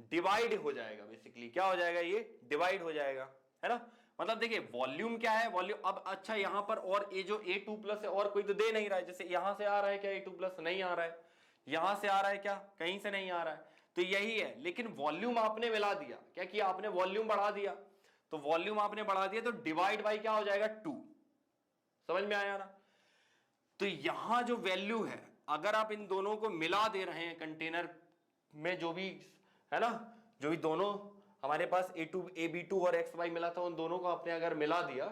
Speaker 2: डिवाइड हो जाएगा, बेसिकली क्या हो जाएगा, ये डिवाइड हो जाएगा, है ना। मतलब देखिए वॉल्यूम क्या है, वॉल्यूम, अब अच्छा यहां पर और ये जो A2 प्लस है और कोई तो दे नहीं रहा है, जैसे यहां से आ रहा है क्या A2 प्लस, नहीं आ रहा है, यहां से आ रहा है क्या, कहीं से नहीं आ रहा है, तो यही है। लेकिन वॉल्यूम आपने मिला दिया, क्या किया आपने, वॉल्यूम बढ़ा दिया, तो वॉल्यूम आपने बढ़ा दिया तो डिवाइड बाई क्या हो जाएगा 2, समझ में आया ना। तो यहां जो वैल्यू है, अगर आप इन दोनों को मिला दे रहे हैं कंटेनर में, जो भी है ना, जो भी दोनों हमारे पास A2 AB2 और XY मिला था, उन दोनों को आपने अगर मिला दिया,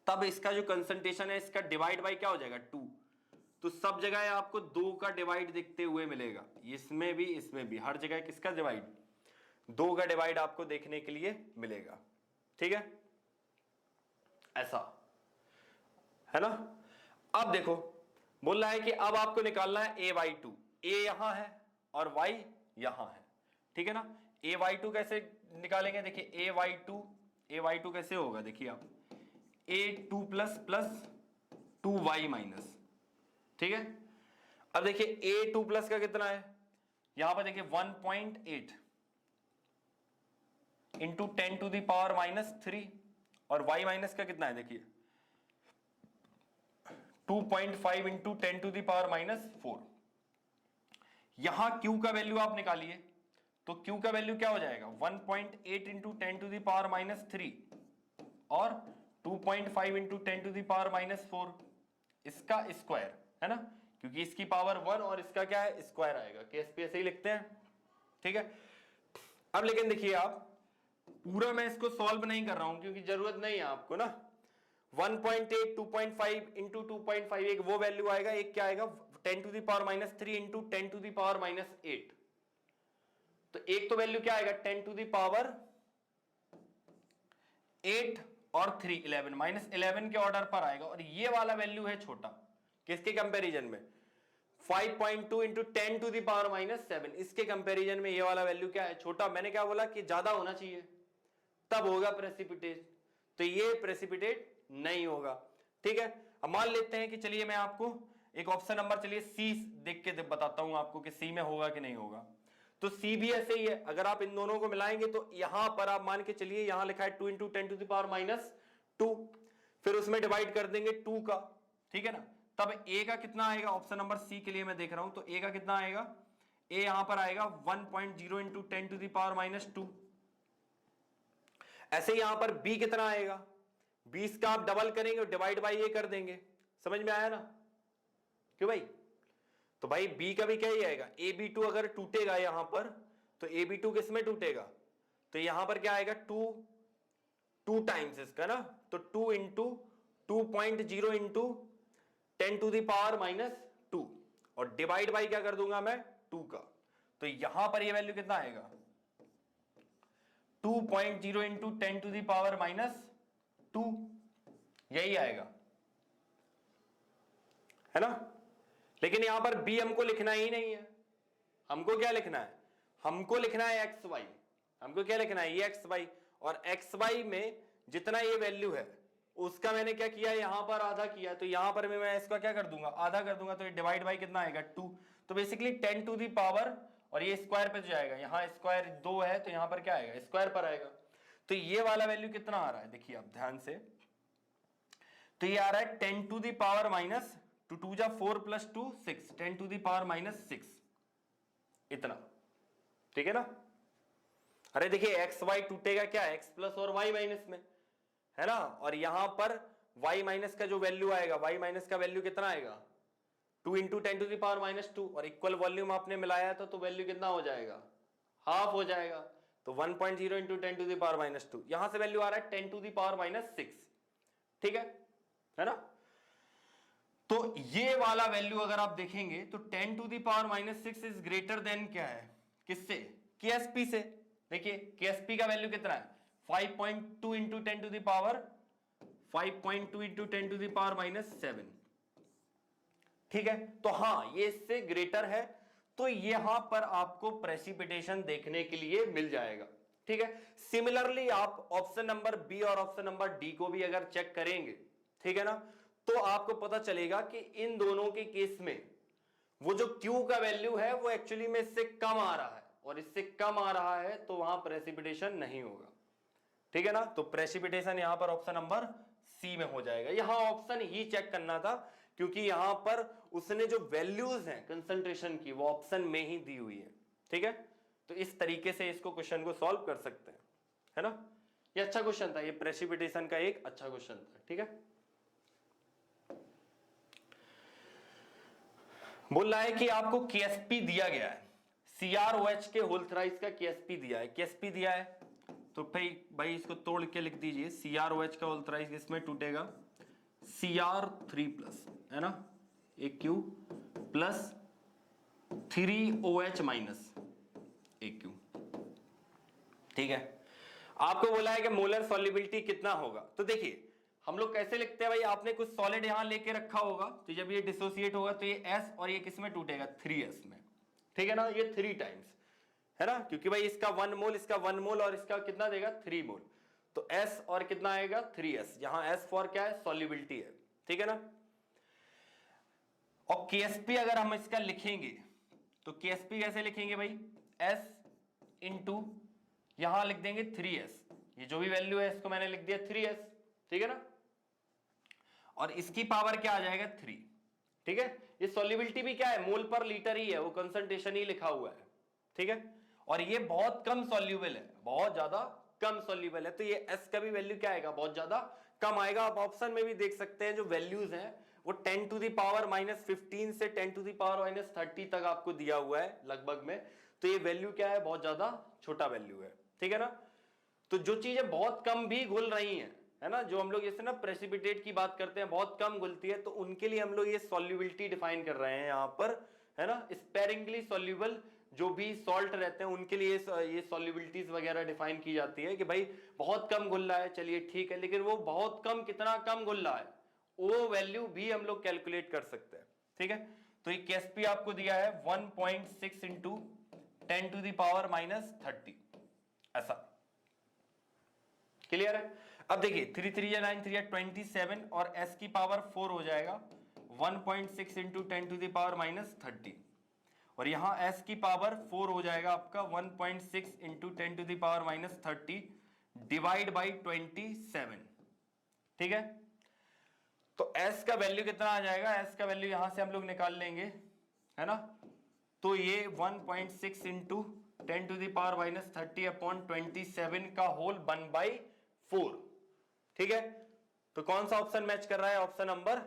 Speaker 2: तब इसका जो कंसंट्रेशन है इसका डिवाइड बाई क्या हो जाएगा 2। तो सब जगह आपको 2 का डिवाइड दिखते हुए मिलेगा, इसमें भी, इसमें भी, हर जगह किसका डिवाइड, 2 का डिवाइड आपको देखने के लिए मिलेगा, ठीक है, ऐसा है ना। अब देखो बोल रहा है कि अब आपको निकालना है A/2, A यहां है और Y यहां है, ठीक है ना। A/2 कैसे निकालेंगे, देखिए A/2 कैसे होगा, देखिए आप A2 plus plus 2Y minus, ठीक है। अब देखिए A2 प्लस का कितना है, यहां पर देखिए 1.8 इंटू 10 टू द पावर -3, और Y माइनस का कितना है, देखिए 2.5 इंटू 10 टू द पावर -4। यहां Q का वैल्यू आप निकालिए, तो Q का वैल्यू क्या हो जाएगा, 1.8 इंटू 10 टू द पावर -3 और 2.5 इंटू 10 टू द पावर -4, इसका स्क्वायर, है ना, क्योंकि इसकी पावर 1 और इसका क्या है, स्क्वायर आएगा। केएसपी ऐसे ही लिखते हैं, ठीक है। अब लेकिन देखिए आप, पूरा मैं इसको सॉल्व नहीं कर रहा हूं क्योंकि जरूरत नहीं है आपको ना। 1.8 2.5 इंटू 2.5 एक वो वैल्यू आएगा, एक क्या आएगा 10 to the power -3 into 10 to the power -8। तो एक तो वैल्यू क्या आएगा 10 टू द पावर 8 और 3 11 -11 के ऑर्डर पर आएगा, और ये वाला वैल्यू है छोटा, किसके कंपैरिजन में, 5.2 इंटू 10 टू द पावर -7, इसके कंपैरिजन में ये वाला वैल्यू क्या है, छोटा। मैंने क्या बोला कि ज्यादा होना चाहिए तब होगा प्रेसिपिटेट, तो ये प्रेसिपिटेट नहीं होगा, ठीक है। अब मान लेते हैं कि चलिए मैं आपको एक ऑप्शन नंबर, चलिए सी देख के बताता हूं आपको कि सी में होगा कि नहीं होगा। तो सी भी ऐसे ही है, अगर आप इन दोनों को मिलाएंगे तो यहां पर आप मान के चलिए, यहां लिखा है 2 इंटू 10 टू द पावर -2, फिर उसमें डिवाइड कर देंगे 2 का, ठीक है ना। तब a का कितना आएगा, ऑप्शन नंबर सी के लिए मैं देख रहा हूं, तो a का कितना आएगा, a यहां पर आएगा 1.0 इंटू 10 टू द पावर -2। ऐसे यहां पर b कितना आएगा, 20 का आप डबल करेंगे और डिवाइड बाई a कर देंगे, समझ में आया ना, क्यों भाई। तो भाई b का भी क्या ही आएगा, ab2 अगर टूटेगा यहां पर तो ab2 किस में टूटेगा, तो यहां पर क्या आएगा 2 टाइम्स इसका ना, तो 2 into 2.0 into 10 to the power -2 और डिवाइड बाई क्या कर दूंगा मैं 2 का, तो यहां पर ये वैल्यू कितना आएगा 2.0 इंटू 10 टू द पावर -2, यही आएगा, है ना। लेकिन यहां पर b हमको लिखना ही नहीं है, हमको क्या लिखना है, हमको लिखना है एक्स वाई, हमको क्या लिखना है ये एक्स वाई, और एक्स वाई में जितना ये वैल्यू है उसका मैंने क्या किया, यहां पर आधा किया, तो यहां पर मैं इसका क्या कर दूंगा, आधा कर दूंगा, तो ये डिवाइड बाई कितना आएगा 2, तो बेसिकली 10 टू दी पावर, और ये स्क्वायर पे जाएगा, यहां स्क्वायर 2 है तो यहां पर क्या आएगा स्क्वायर पर आएगा, तो ये वाला वैल्यू कितना आ रहा है, देखिए आप ध्यान से, तो ये आ रहा है 10 टू दी पावर -2, 2 जा 4 + 2 6, 10 टू दी पावर -6, इतना, ठीक है ना। अरे देखिए एक्स वाई टूटेगा क्या, एक्स प्लस और वाई माइनस में, है ना, और यहां पर y माइनस का जो वैल्यू आएगा, y माइनस का वैल्यू कितना आएगा 2 इंटू 10 टू द पावर -2, और इक्वल वॉल्यूम आपने मिलाया था तो वैल्यू कितना हो जाएगा, हाफ हो जाएगा, तो 1.0 इंटू 10 टू द पावर -2, यहां से वैल्यू आ रहा है 10 टू द पावर -6, ठीक है ना। तो ये वाला वैल्यू अगर आप देखेंगे तो 10 to the power -6 is greater than क्या है, किससे, KSP से। देखिए KSP का वैल्यू कितना है 5.2 into 10 to the power 5.2 into 10 to the power -7, ठीक है। तो हाँ ये इससे ग्रेटर है, तो यहां पर आपको प्रेसिपिटेशन देखने के लिए मिल जाएगा, ठीक है। सिमिलरली आप ऑप्शन नंबर बी और ऑप्शन नंबर डी को भी अगर चेक करेंगे, ठीक है ना, तो आपको पता चलेगा कि इन दोनों के केस में वो जो Q का वैल्यू है वो एक्चुअली में इससे कम आ रहा है, और इससे कम आ रहा है तो वहां प्रेसिपिटेशन नहीं होगा, ठीक है ना। तो प्रेसिपिटेशन यहां पर ऑप्शन नंबर सी में हो जाएगा, यहां ऑप्शन ही चेक करना था क्योंकि यहां पर उसने जो वैल्यूज हैं कंसंट्रेशन की वो ऑप्शन में ही दी हुई है, ठीक है। तो इस तरीके से इसको क्वेश्चन को सॉल्व कर सकते हैं, है ना। ये अच्छा क्वेश्चन था, ये प्रेसिपिटेशन का एक अच्छा क्वेश्चन था, ठीक है। बोल रहा है कि आपको KSP दिया गया है, CROH के होल थ्राइस का KSP दिया है, KSP दिया है तो भाई इसको तोड़ के लिख दीजिए, CROH का होल थ्राइस इसमें टूटेगा Cr3+, है ना, एक Q प्लस 3OH माइनस एक Q, ठीक है। आपको बोला है कि मोलर सॉल्युबिलिटी कितना होगा, तो देखिए हम लोग कैसे लिखते हैं भाई, आपने कुछ सॉलिड यहां लेके रखा होगा तो जब ये डिसोसिएट होगा तो ये S और ये किस में टूटेगा 3S में, ठीक है ना, ये 3 टाइम्स, है ना, क्योंकि भाई इसका 1 मोल, इसका 1 मोल और इसका कितना देगा 3 मोल, तो S और कितना आएगा 3S, यहां S फॉर क्या है सॉल्युबिलिटी है, ठीक है ना। और KSP अगर हम इसका लिखेंगे तो KSP कैसे लिखेंगे भाई, S इंटू यहां लिख देंगे 3S, ये जो भी वैल्यू है इसको मैंने लिख दिया 3S, ठीक है ना, और इसकी पावर क्या आ जाएगा 3, ठीक है। ये सॉल्युबिलिटी भी क्या है मोल पर लीटर ही है, वो कंसंट्रेशन ही लिखा हुआ है, ठीक है, और ये बहुत कम सॉल्युबल है, बहुत ज्यादा कम सॉल्युबल है, तो ये S का भी वैल्यू क्या आएगा बहुत ज्यादा कम आएगा। आप ऑप्शन में भी देख सकते हैं जो वैल्यूज हैं वो 10 टू द पावर -15 से 10 टू द पावर -30 तक आपको दिया हुआ है लगभग में, तो ये वैल्यू क्या है बहुत ज्यादा छोटा वैल्यू है, ठीक है ना। तो जो चीजें बहुत कम भी घुल रही हैं, है ना, जो हम लोग जैसे ना प्रेसिपिटेट की बात करते हैं बहुत कम घुलती है, तो उनके लिए हम लोग ये सॉल्युबिलिटी डिफाइन कर रहे हैं यहाँ पर, है ना, स्पेरिंगली सॉल्युबल जो भी सॉल्ट रहते हैं उनके लिए ये सॉल्युबिलिटीज वगैरह डिफाइन की जाती है कि भाई बहुत कम घुल रहा है, चलिए ठीक है, लेकिन वो बहुत कम कितना कम घुल रहा है वो वैल्यू भी हम लोग कैलकुलेट कर सकते हैं, ठीक है। तो ये KSP आपको दिया है 1.6 इंटू 10 टू द पावर -30, ऐसा क्लियर है। अब देखिए 3 3 या 9 3 या 27 और S की पावर 4 हो जाएगा 1.6 इंटू 10 टू द पावर -30, और यहां S की पावर 4 हो जाएगा आपका 1.6 into 10 to the power -30 divide by 27, ठीक है। तो s का वैल्यू कितना आ जाएगा, s का वैल्यू यहां से हम लोग निकाल लेंगे, है ना। तो ये 1.6 into 10 to the power minus 30 upon 27 का होल 1/4, ठीक है। तो कौन सा ऑप्शन मैच कर रहा है, ऑप्शन नंबर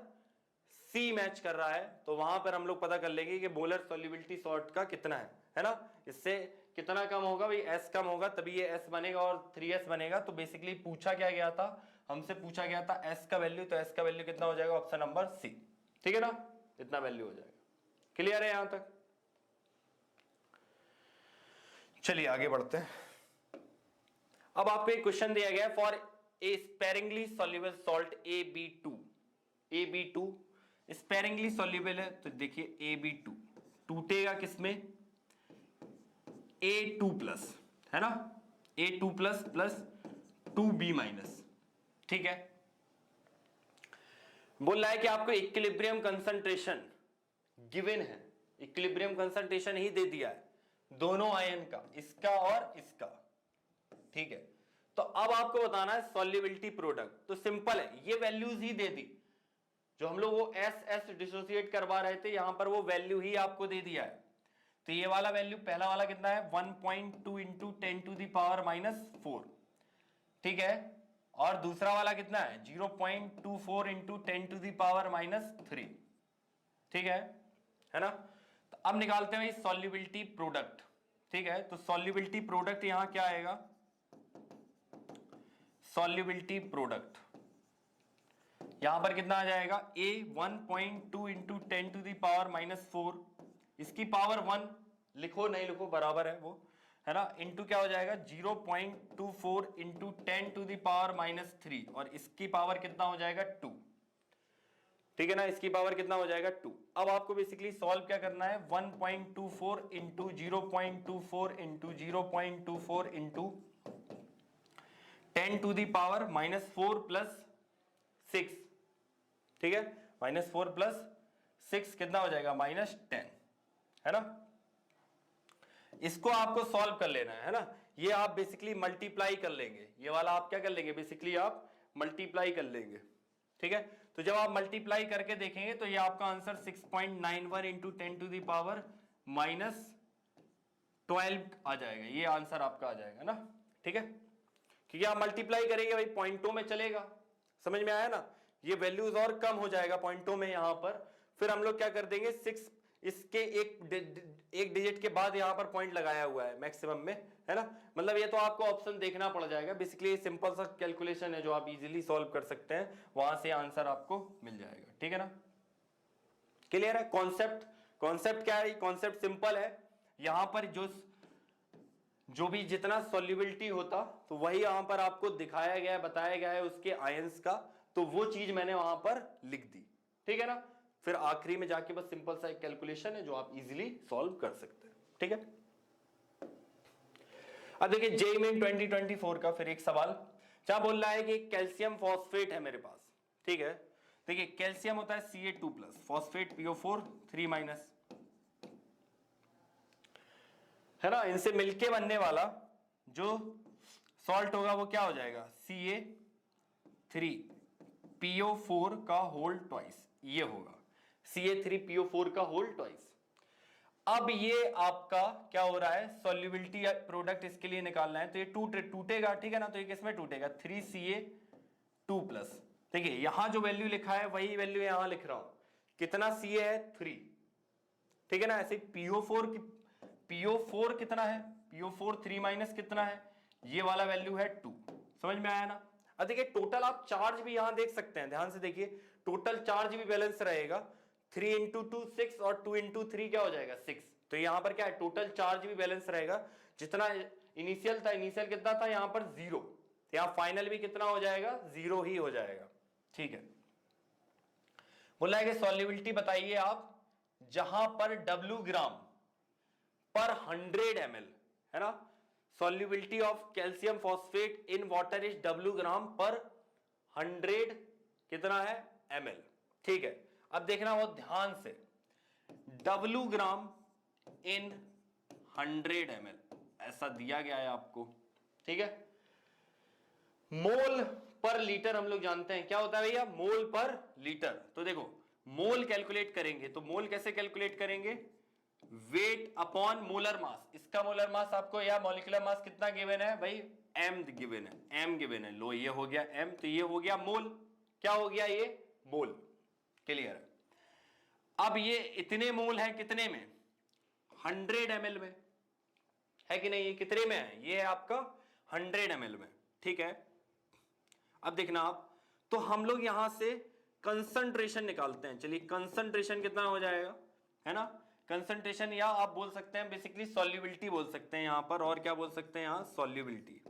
Speaker 2: सी मैच कर रहा है। तो वहां पर हम लोग पता कर लेंगे कि मोलर सॉल्युबिलिटी सॉल्ट का कितना है ना। इससे कितना कम होगा भाई, s कम होगा तभी ये s बनेगा और 3s बनेगा। तो बेसिकली पूछा क्या गया था, हमसे पूछा गया था s का वैल्यू, तो s का वैल्यू कितना हो जाएगा, ऑप्शन नंबर सी, ठीक है ना, इतना वैल्यू हो जाएगा। क्लियर है यहां तक। चलिए आगे बढ़ते हैं। अब आपको एक क्वेश्चन दिया गया for a sparingly soluble salt AB2 sparingly soluble है। तो देखिए AB2 टूटेगा किसमें, A2 प्लस, है ना, A2 plus plus 2B minus, ठीक है। बोल रहा है कि आपको इक्विलिब्रियम कंसंट्रेशन गिवन है, इक्विलिब्रियम कंसंट्रेशन ही दे दिया है दोनों आयन का, इसका और इसका, ठीक है। तो अब आपको बताना है सॉल्युबिलिटी प्रोडक्ट। तो सिंपल है, ये वैल्यूज ही दे दी जो हम लोग वो एस डिसोसिएट करवा रहे थे, यहां पर वो वैल्यू ही आपको दे दिया है। तो ये वाला वैल्यू पहला वाला कितना है 1.2 into 10 to the power minus 4, ठीक है। और दूसरा वाला कितना है 0.24 into 10 to the power minus 3, ठीक है ना। तो अब निकालते हैं सॉल्युबिलिटी प्रोडक्ट, ठीक है। तो सॉल्युबिलिटी प्रोडक्ट यहां क्या आएगा, सॉल्युबिलिटी प्रोडक्ट यहां पर कितना आ जाएगा, a 1.2 into 10 to the power minus 4, इसकी पावर 1 लिखो नहीं लिखो बराबर है वो, है ना, इंटू क्या हो जाएगा 0.24 into 10 to the power minus 3, और इसकी पावर कितना हो जाएगा 2, ठीक है ना, इसकी पावर कितना हो जाएगा 2। अब आपको बेसिकली सॉल्व क्या करना है 1.24 into 0.24 into 0.24 into 10 to the power minus 4 plus 6, ठीक है, माइनस 4 प्लस 6 कितना हो जाएगा -10, है ना। इसको आपको सॉल्व कर लेना है ना। ये आप बेसिकली मल्टीप्लाई कर लेंगे, ये वाला आप क्या कर लेंगे, बेसिकली आप मल्टीप्लाई कर लेंगे, ठीक है। तो जब आप मल्टीप्लाई करके देखेंगे तो ये आपका answer 6.91 into 10 to the power minus 12 आ जाएगा, ये आंसर आपका आ जाएगा ना, ठीक है। क्योंकि आप मल्टीप्लाई करेंगे भाई पॉइंटों में चलेगा, समझ में आया ना। ये वैल्यूज और कम हो जाएगा पॉइंटों में यहां पर, फिर हम लोग क्या कर देंगे 6 इसके एक डिजिट के बाद यहां पर पॉइंट लगाया हुआ है मैक्सिमम में, है ना। मतलब ये तो आपको ऑप्शन देखना पड़ जाएगा। बेसिकली ये सिंपल सा कैलकुलेशन है जो आप इजीली सॉल्व कर सकते हैं, वहां से आंसर आपको मिल जाएगा, ठीक है ना। क्लियर है। कॉन्सेप्ट क्या है, कॉन्सेप्ट सिंपल है। यहां पर जो भी जितना सॉल्युबिलिटी होता तो वही यहां पर आपको दिखाया गया है, बताया गया है उसके आयंस का, तो वो चीज मैंने वहां पर लिख दी, ठीक है ना। फिर आखिरी में जाके बस सिंपल सा एक कैलकुलेशन है जो आप इजीली सॉल्व कर सकते हैं, ठीक है। अब देखिए जेईई मेन 2024 का फिर एक सवाल क्या बोल रहा है कि कैल्शियम फॉस्फेट है मेरे पास, ठीक है। देखिए कैल्शियम होता है Ca2 plus, phosphate PO4 3 minus, है ना। इनसे मिलके बनने वाला जो सॉल्ट होगा वो क्या हो जाएगा Ca3 PO4 का होल ट्वाइस, ये होगा Ca3 PO4 का होल ट्वाइस। अब ये आपका क्या हो रहा है, सॉल्युबिलिटी प्रोडक्ट इसके लिए निकालना है, तो ये टूटेगा, ठीक है ना। तो ये किसमें टूटेगा 3Ca2 प्लस। देखिए यहां जो वैल्यू लिखा है वही वैल्यू यहां लिख रहा हूं, कितना Ca है 3, ठीक है ना। ऐसे PO4 कितना है, PO4 3 माइनस कितना है, ये वाला वैल्यू है 2, समझ में आया ना। अब देखिए टोटल आप चार्ज भी यहां देख सकते हैं, ध्यान से देखिए टोटल चार्ज भी बैलेंस रहेगा, 3 इंटू 2 6 और 2 इंटू 3 क्या हो जाएगा 6। तो यहां पर क्या है टोटल चार्ज भी बैलेंस रहेगा, जितना इनिशियल था, इनिशियल कितना था यहां पर 0, यहां फाइनल भी कितना हो जाएगा 0 ही हो जाएगा, ठीक है। बोला है कि सॉल्युबिलिटी बताइए आप जहां पर W ग्राम पर 100 ml, है ना। Solubility of calcium phosphate in water is W ग्राम पर 100 कितना है ml, ठीक है। अब देखना बहुत ध्यान से, W ग्राम इन 100 ml ऐसा दिया गया है आपको, ठीक है। मोल पर लीटर हम लोग जानते हैं क्या होता है भैया, मोल पर लीटर। तो देखो मोल कैलकुलेट करेंगे तो मोल कैसे कैलकुलेट करेंगे, वेट अपॉन मोलर मास। इसका मोलर मास आपको या मॉलिक्यूलर मास कितना गिवन है भाई, m गिवन है, m गिवन है। लो ये हो गया m, तो ये हो गया मोल, क्या हो गया ये मोल, क्लियर है। अब ये इतने मोल है कितने में, 100 ml में, है कि नहीं, ये कितने में है, ये है आपका 100 ml में, ठीक है। अब देखना आप, तो हम लोग यहां से कंसंट्रेशन निकालते हैं। चलिए कंसंट्रेशन कितना हो जाएगा, है ना, कंसंट्रेशन, या आप बोल सकते हैं बेसिकली सॉल्युबिलिटी बोल सकते हैं यहां पर, और क्या बोल सकते हैं यहां, सॉल्युबिलिटी।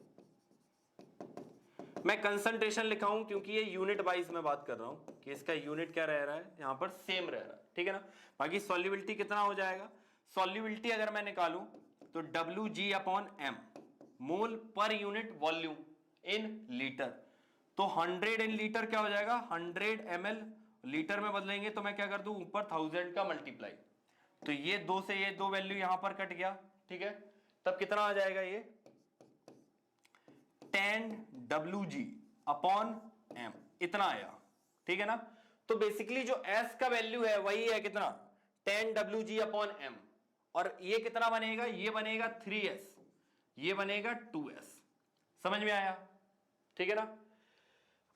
Speaker 2: मैं कंसंट्रेशन लिखा हूं क्योंकि ये यूनिट वाइज में बात कर रहा हूं कि इसका यूनिट क्या रह रहा है, यहां पर सेम रह रहा है, ठीक है ना। बाकी सॉल्युबिलिटी कितना हो जाएगा, सॉल्युबिलिटी अगर मैं निकालूं तो Wg/m, mole per unit volume in litre. तो 100 इन लीटर क्या हो जाएगा, 100 ml, लीटर में बदलेंगे तो मैं क्या कर दूं, ऊपर 1000 का मल्टीप्लाई, तो ये 2 से ये 2 वैल्यू यहां पर कट गया, ठीक है। तब कितना आ जाएगा ये 10 Wg/m, इतना आया, ठीक है ना। तो बेसिकली जो S का वैल्यू है वही है कितना, 10 Wg/m, और ये कितना बनेगा, ये बनेगा 3s, ये बनेगा 2s, समझ में आया, ठीक है ना।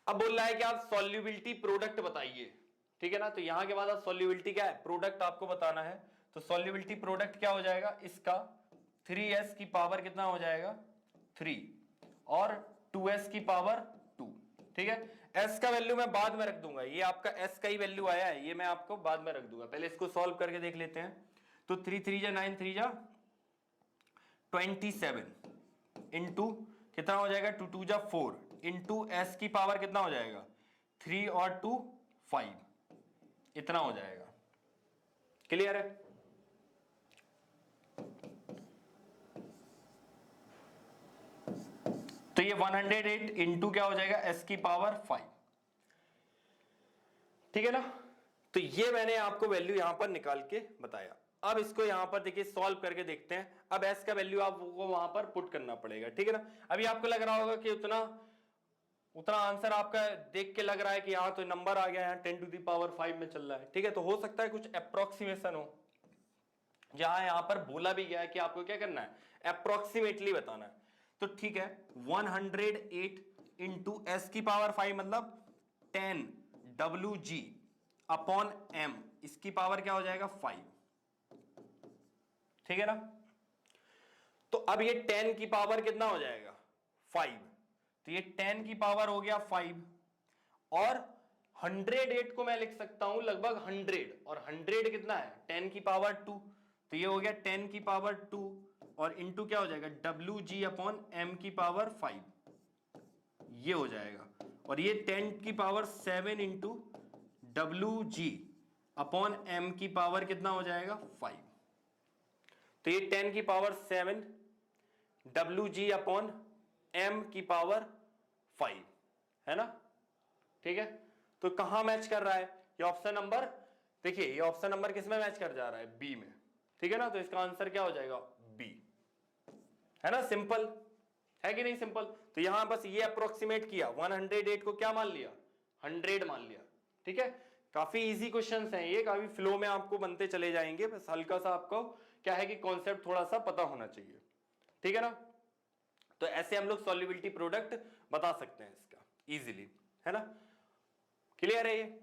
Speaker 2: अब बोल रहा है कि आप सॉल्युबिलिटी प्रोडक्ट बताइए, ठीक है ना। तो यहां के बाद आप सॉल्युबिलिटी क्या है, प्रोडक्ट आपको बताना है। तो सॉल्युबिलिटी प्रोडक्ट क्या हो जाएगा, इसका 3s की पावर कितना हो जाएगा 3 और 2s की पावर 2, ठीक है। s का वैल्यू मैं बाद में रख दूंगा, ये आपका s का ही वैल्यू आया है, ये मैं आपको बाद में रख दूंगा, पहले इसको सॉल्व करके देख लेते हैं। तो 3 3 जा 9 3 जा 27 इंटू कितना हो जाएगा 2 2 जा 4 इंटू s की पावर कितना हो जाएगा 3 और 2 5, इतना हो जाएगा, क्लियर है। तो ये 108 इंटू क्या हो जाएगा s की पावर 5, ठीक है ना। तो ये मैंने आपको वैल्यू यहां पर निकाल के बताया। अब इसको यहां पर देखिए सॉल्व करके देखते हैं। अब s का वैल्यू आपको वहां पर पुट करना पड़ेगा, ठीक है ना। अभी आपको लग रहा होगा कि उतना आंसर आपका देख के लग रहा है कि यहाँ तो नंबर आ गया, यहाँ 10⁵ में चल रहा है, ठीक है। तो हो सकता है कुछ अप्रोक्सीमेशन हो, जहां यहां पर बोला भी गया है कि आपको क्या करना है, अप्रोक्सीमेटली बताना है। तो ठीक है 108 इंटू एस की पावर 5 मतलब 10 Wg/m, इसकी पावर क्या हो जाएगा 5, ठीक है ना। तो अब ये 10 की पावर कितना हो जाएगा 5, तो ये 10 की पावर हो गया 5, और 108 को मैं लिख सकता हूं लगभग 100, और 100 कितना है 10 की पावर 2, तो ये हो गया 10 की पावर 2 और इंटू क्या हो जाएगा Wg/m की पावर 5, ये हो जाएगा, और ये 10 की पावर 7 इंटू Wg/m की पावर कितना हो जाएगा 5, तो ये 10 की पावर 7 Wg/m की पावर 5 है ना, ठीक है। तो कहां मैच कर रहा है ये ऑप्शन नंबर, देखिए ये ऑप्शन नंबर किस में मैच कर जा रहा है, बी में, ठीक है ना। तो इसका आंसर क्या हो जाएगा बी, है ना, सिंपल है कि नहीं सिंपल। तो यहां बस ये अप्रोक्सीमेट किया, 108 को क्या मान लिया 100 मान लिया, ठीक है। काफी इजी क्वेश्चंस हैं ये, काफी फ्लो में आपको बनते चले जाएंगे, बस हल्का सा आपको क्या है कि कॉन्सेप्ट थोड़ा सा पता होना चाहिए, ठीक है ना। तो ऐसे हम लोग सॉल्युबिलिटी प्रोडक्ट बता सकते हैं इसका इजीली, है ना, क्लियर है ये।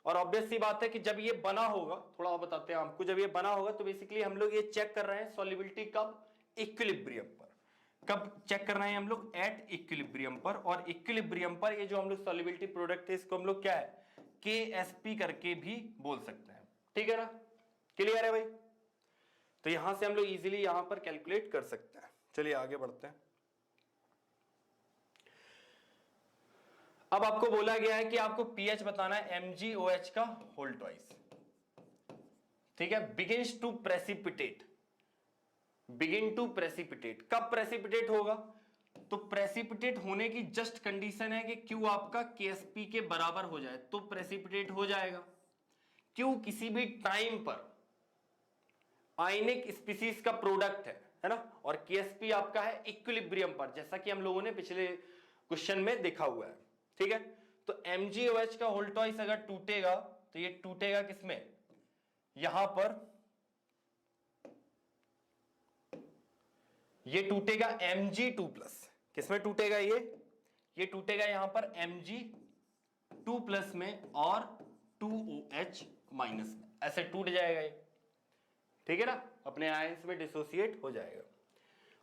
Speaker 2: और ऑब्वियस सी बात है कि जब ये बना होगा, थोड़ा और बताते हैं आपको, जब ये बना होगा तो बेसिकली हम लोग ये चेक कर रहे हैं सॉल्युबिलिटी कब, इक्विलिब्रियम पर। कब चेक कर रहे हैं हम लोग, एट इक्विलिब्रियम पर। और इक्विलिब्रियम पर ये जो हम लोग सॉल्युबिलिटी प्रोडक्ट है इसको हम लोग क्या है KSP करके भी बोल सकते हैं, ठीक है ना, क्लियर है भाई। तो यहां से हम लोग इजीली यहां पर कैलकुलेट कर सकते हैं। चलिए आगे बढ़ते हैं। अब आपको बोला गया है कि आपको pH बताना है MgOH का होल ट्वाइस, ठीक है। Begins to precipitate, begin to precipitate, कब प्रेसिपिटेट होगा, तो प्रेसिपिटेट होने की जस्ट कंडीशन है कि Q आपका KSP के बराबर हो जाए तो प्रेसिपिटेट हो जाएगा। Q किसी भी टाइम पर आयनिक स्पीसीज का प्रोडक्ट है ना, और KSP आपका है इक्विलिब्रियम पर, जैसा कि हम लोगों ने पिछले क्वेश्चन में देखा हुआ है, ठीक है। तो MgOH का होल ट्वाइस अगर टूटेगा तो ये टूटेगा किसमें, यहां पर ये टूटेगा Mg2+, किसमें टूटेगा ये टूटेगा यहां पर Mg2+ में और 2OH- में, ऐसे टूट जाएगा ये, ठीक है ना, अपने आयंस में डिसोसिएट हो जाएगा।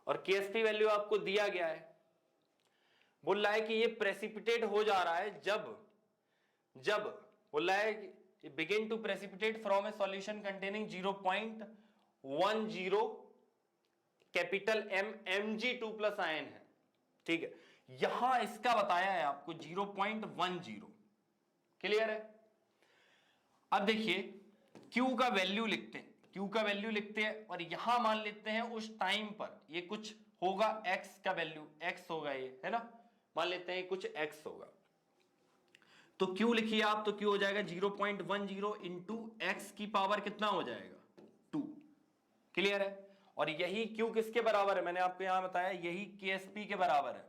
Speaker 2: और KSP वैल्यू आपको दिया गया है, बोल रहा है कि ये प्रेसिपिटेट हो जा रहा है जब बोल रहा है कि begin to precipitate from a solution containing 0.10 capital M Mg2+ ion है, ठीक है। यहां इसका बताया है आपको 0.10, क्लियर है। अब देखिए Q का वैल्यू लिखते हैं, Q का वैल्यू लिखते हैं और यहां मान लेते हैं उस टाइम पर ये कुछ होगा, X का वैल्यू X होगा, ये है ना, मान लेते हैं कुछ X होगा, तो Q लिखिए आप, तो Q हो जाएगा 0.10 इंटू X की पावर कितना हो जाएगा 2, क्लियर है। और यही Q किसके बराबर है, मैंने आपको यहां बताया यही KSP के बराबर है,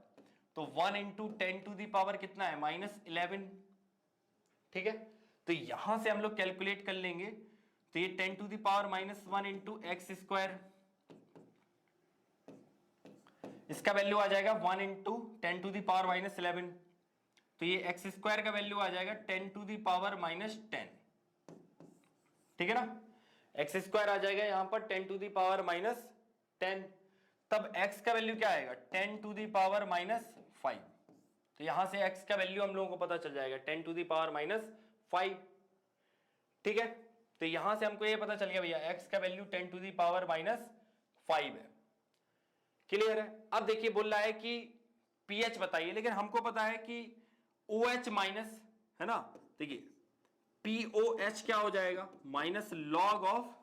Speaker 2: तो 1 इंटू 10 कितना है -11, ठीक है। तो यहां से हम लोग कैलकुलेट कर लेंगे, तो ये 10⁻⁻1 इंटू एक्स स्क्वायर, इसका वैल्यू आ जाएगा 1 इंटू 10⁻⁻11, तो ये एक्स स्क्वायर का वैल्यू आ जाएगा 10⁻⁻10, ठीक है ना, एक्स स्क्वायर आ जाएगा यहां पर 10⁻⁻10, तब x का वैल्यू क्या आएगा 10⁻⁻5, तो यहां से x का वैल्यू हम लोगों को पता चल जाएगा 10⁻⁵, ठीक है। तो यहां से हमको ये पता चल गया भैया x का वैल्यू 10⁻⁵ है, क्लियर है। अब देखिए बोल रहा है कि pH बताइए, लेकिन हमको पता है कि OH माइनस है ना, देखिए POH क्या हो जाएगा माइनस लॉग ऑफ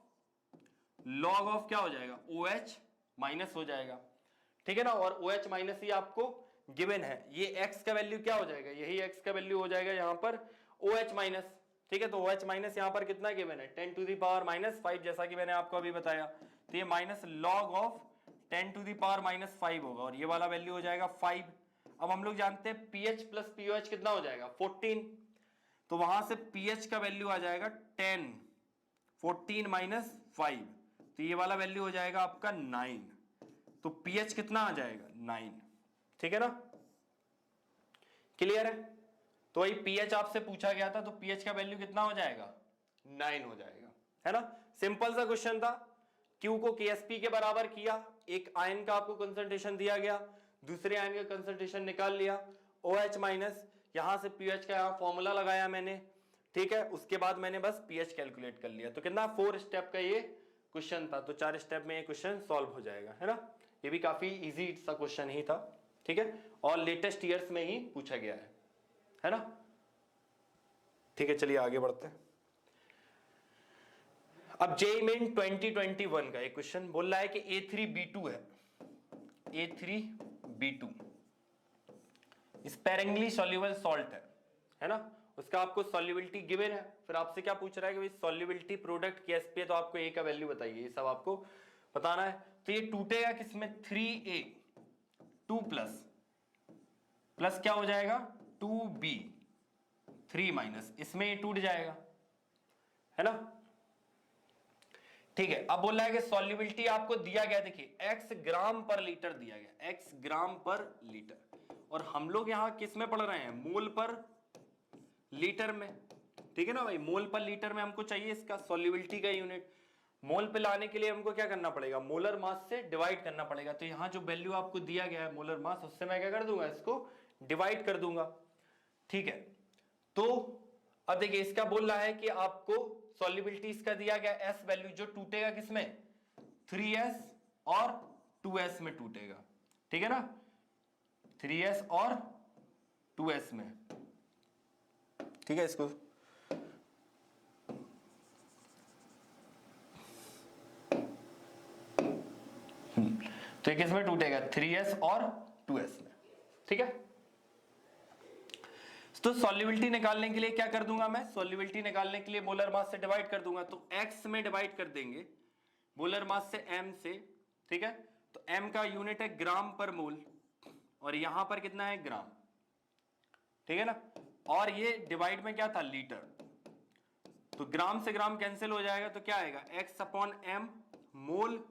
Speaker 2: क्या हो जाएगा OH माइनस हो जाएगा, ठीक है ना, और OH माइनस ही आपको गिवन है, ये x का वैल्यू क्या हो जाएगा, यही x का वैल्यू हो जाएगा यहां पर OH माइनस, ठीक है। तो OH माइनस यहां पर कितना गिवन है 10⁻⁻5, जैसा कि मैंने आपको अभी बताया, तो ये माइनस लॉग ऑफ 10⁻⁻5 होगा और ये वाला वैल्यू हो जाएगा 5। अब हम लोग जानते हैं pH प्लस POH कितना हो जाएगा 14, तो वहां से pH का वैल्यू आ जाएगा 10, 14 - 5, तो ये वाला वैल्यू हो जाएगा आपका 9, तो pH कितना आ जाएगा 9, ठीक है ना, क्लियर है। तो वही pH आपसे पूछा गया था, तो pH का वैल्यू कितना हो जाएगा 9 हो जाएगा, है ना, सिंपल सा क्वेश्चन था। Q को KSP के बराबर किया, एक आयन का आपको कंसंट्रेशन दिया गया, दूसरे आयन का कंसंट्रेशन निकाल लिया, OH माइनस, यहां से pH का यहां फॉर्मूला लगाया मैंने, ठीक है, उसके बाद मैंने बस pH कैलकुलेट कर लिया। तो कितना 4 स्टेप का ये क्वेश्चन था, तो 4 स्टेप में ये क्वेश्चन सॉल्व हो जाएगा, है ना, ये भी काफी इजी सा क्वेश्चन ही था, ठीक है, और लेटेस्ट ईयर्स में ही पूछा गया है ना, ठीक है। चलिए आगे बढ़ते हैं। अब जेईई मेन 2021 का एक क्वेश्चन बोल रहा है कि A3B2 है, A3B2 स्पेरिंगली सॉल्युबल सॉल्ट है ना, उसका आपको सॉल्युबिलिटी गिवन है, फिर आपसे क्या पूछ रहा है कि भाई सॉल्युबिलिटी प्रोडक्ट KSP है, तो आपको A का वैल्यू बताइए, ये सब आपको बताना है। तो ये टूटेगा किसमें 3A 2 प्लस क्या हो जाएगा 2B 3 - इसमें ये टूट जाएगा, है ना, ठीक है। अब बोल रहा है कि सॉल्युबिलिटी आपको दिया गया, देखिए x ग्राम पर लीटर दिया गया, x ग्राम पर लीटर, और हम लोग यहां किस में पढ़ रहे हैं मोल पर लीटर में, ठीक है ना भाई, मोल पर लीटर में हमको चाहिए इसका सॉल्युबिलिटी का यूनिट। मोल पे लाने के लिए हमको क्या करना पड़ेगा मोलर मास से डिवाइड करना पड़ेगा, तो यहां जो वैल्यू आपको दिया गया है मोलर मास, उससे मैं क्या कर दूंगा इसको डिवाइड कर दूंगा, ठीक है। तो अब देखिए इसका बोल रहा है कि आपको सॉल्युबिलिटी इसका दिया गया S वैल्यू, जो टूटेगा किसमें 3S और 2S में टूटेगा, ठीक है ना, 3S और 2S में, ठीक है। इसको तो किस में टूटेगा 3S और 2S में, ठीक है। तो सॉल्युबिलिटी निकालने के लिए क्या कर दूंगा मैं, सॉल्युबिलिटी निकालने के लिए मोलर मास से डिवाइड कर दूंगा, तो x में डिवाइड कर देंगे मोलर मास से m से, ठीक है। तो m का यूनिट है ग्राम पर मोल और यहां पर कितना है ग्राम, ठीक है ना, और ये डिवाइड में क्या था, लीटर, तो ग्राम से ग्राम कैंसिल हो जाएगा, तो क्या आएगा x/m, मोल,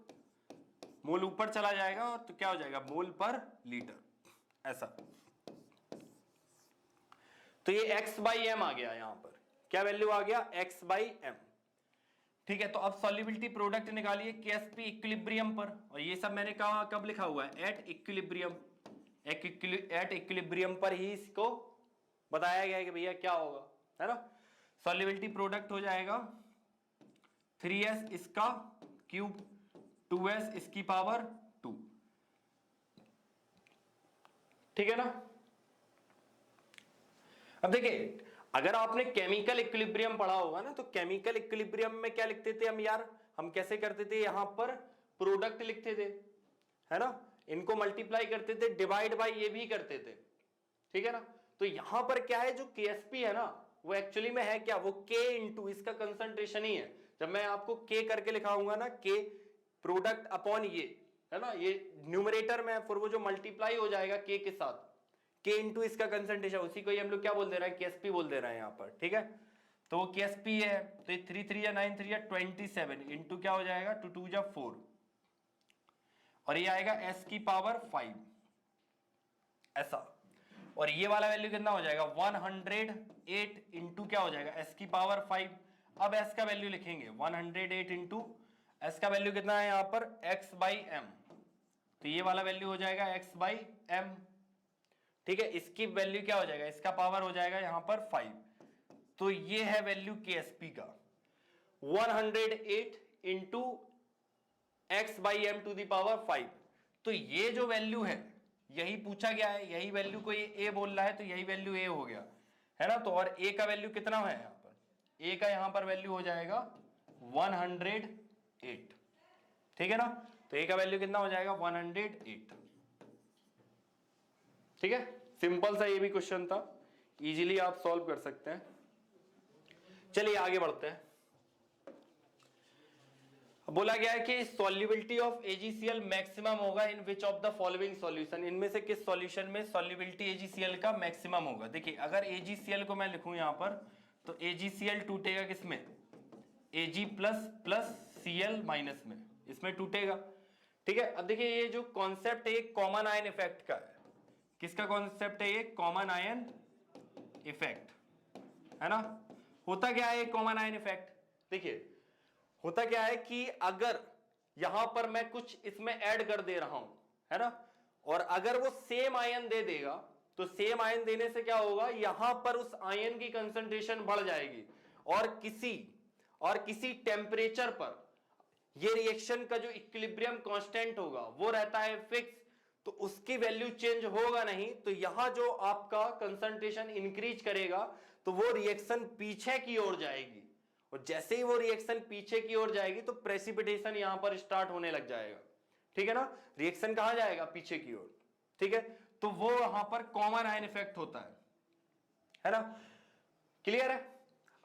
Speaker 2: मोल ऊपर चला जाएगा और तो क्या हो जाएगा मोल पर लीटर, ऐसा। तो ये x/m आ गया, यहां पर क्या वैल्यू आ गया x/m। ठीक है, तो अब सॉल्युबिलिटी प्रोडक्ट निकालिए KSP इक्विलिब्रियम पर, और ये सब मैंने कहा कब लिखा हुआ है, एट इक्विलिब्रियम, एट इक्विलिब्रियम पर ही इसको बताया गया है कि भैया क्या होगा, है ना। सॉल्युबिलिटी प्रोडक्ट हो जाएगा 3s इसका क्यूब 2s इसकी पावर 2, ठीक है ना। अब देखिए, अगर आपने केमिकल इक्विलिब्रियम पढ़ा होगा ना, तो केमिकल इक्विलिब्रियम में क्या लिखते थे हम यार, हम कैसे करते थे, यहां पर प्रोडक्ट लिखते थे, है ना, इनको मल्टीप्लाई करते थे, डिवाइड बाय ये भी करते थे, ठीक है ना। तो यहां पर क्या है, जो KSP है ना, वो एक्चुअली में है क्या, वो K इंटू इसका कंसंट्रेशन ही है। जब मैं आपको K करके लिखाऊंगा ना, K प्रोडक्ट अपॉन ये, है ना, ये न्यूमरेटर में, फिर वो जो मल्टीप्लाई हो जाएगा K के साथ, K इंटू इसका कंसंट्रेशन, उसी को ही हम लोग क्या बोल दे रहे हैं, KSP बोल दे रहे हैं यहाँ पर, ठीक है। तो वो KSP है, तो ये 3 3 या 9 3 या 27 इंटू क्या हो जाएगा 2 2 या 4, और ये आएगा s की पावर 5, ऐसा। और ये वाला वैल्यू कितना हो जाएगा 108 इंटू क्या हो जाएगा s की पावर 5। अब s का वैल्यू लिखेंगे 108 इंटू s का वैल्यू कितना है यहाँ पर x/m, तो ये वाला वैल्यू हो जाएगा x/m, ठीक है। इसकी वैल्यू क्या हो जाएगा, इसका पावर हो जाएगा यहां पर 5, तो ये है वैल्यू KSP का 108 into x/m to the power 5। तो ये जो वैल्यू है यही पूछा गया है, यही वैल्यू को ये a बोल रहा है, तो यही वैल्यू a हो गया, है ना। तो और a का वैल्यू कितना है यहां पर, a का यहां पर वैल्यू हो जाएगा 108, ठीक है ना। तो a का वैल्यू कितना हो जाएगा 108, ठीक है। सिंपल सा ये भी क्वेश्चन था, इजीली आप सॉल्व कर सकते हैं। चलिए आगे बढ़ते हैं। बोला गया है कि सॉल्युबिलिटी ऑफ AgCl मैक्सिमम होगा in which of the following solution, इनमें से किस सॉल्यूशन में सॉल्युबिलिटी AgCl का मैक्सिमम होगा। देखिए, अगर AgCl को मैं लिखूं यहां पर, तो AgCl टूटेगा किसमें, Ag प्लस Cl माइनस में, इसमें टूटेगा, ठीक है। अब देखिए, ये जो कॉन्सेप्ट है कॉमन आयन इफेक्ट का है, किसका कॉन्सेप्ट है ये, कॉमन आयन इफेक्ट, है ना। होता क्या है कॉमन आयन इफेक्ट, देखिए होता क्या है कि अगर यहां पर मैं कुछ इसमें ऐड कर दे रहा हूं, है ना, और अगर वो सेम आयन दे देगा, तो सेम आयन देने से क्या होगा, यहां पर उस आयन की कंसंट्रेशन बढ़ जाएगी, और किसी टेम्परेचर पर ये रिएक्शन का जो इक्विलिब्रियम कांस्टेंट होगा वो रहता है फिक्स, तो उसकी वैल्यू चेंज होगा नहीं। तो यहां जो आपका कंसंट्रेशन इंक्रीज करेगा, तो वो रिएक्शन पीछे की ओर जाएगी, और जैसे ही वो रिएक्शन पीछे की ओर जाएगी तो प्रेसिपिटेशन यहां पर स्टार्ट होने लग जाएगा, ठीक है ना। रिएक्शन कहां जाएगा, पीछे की ओर, ठीक है। तो वो यहां पर कॉमन आयन इफेक्ट होता है ना, क्लियर है।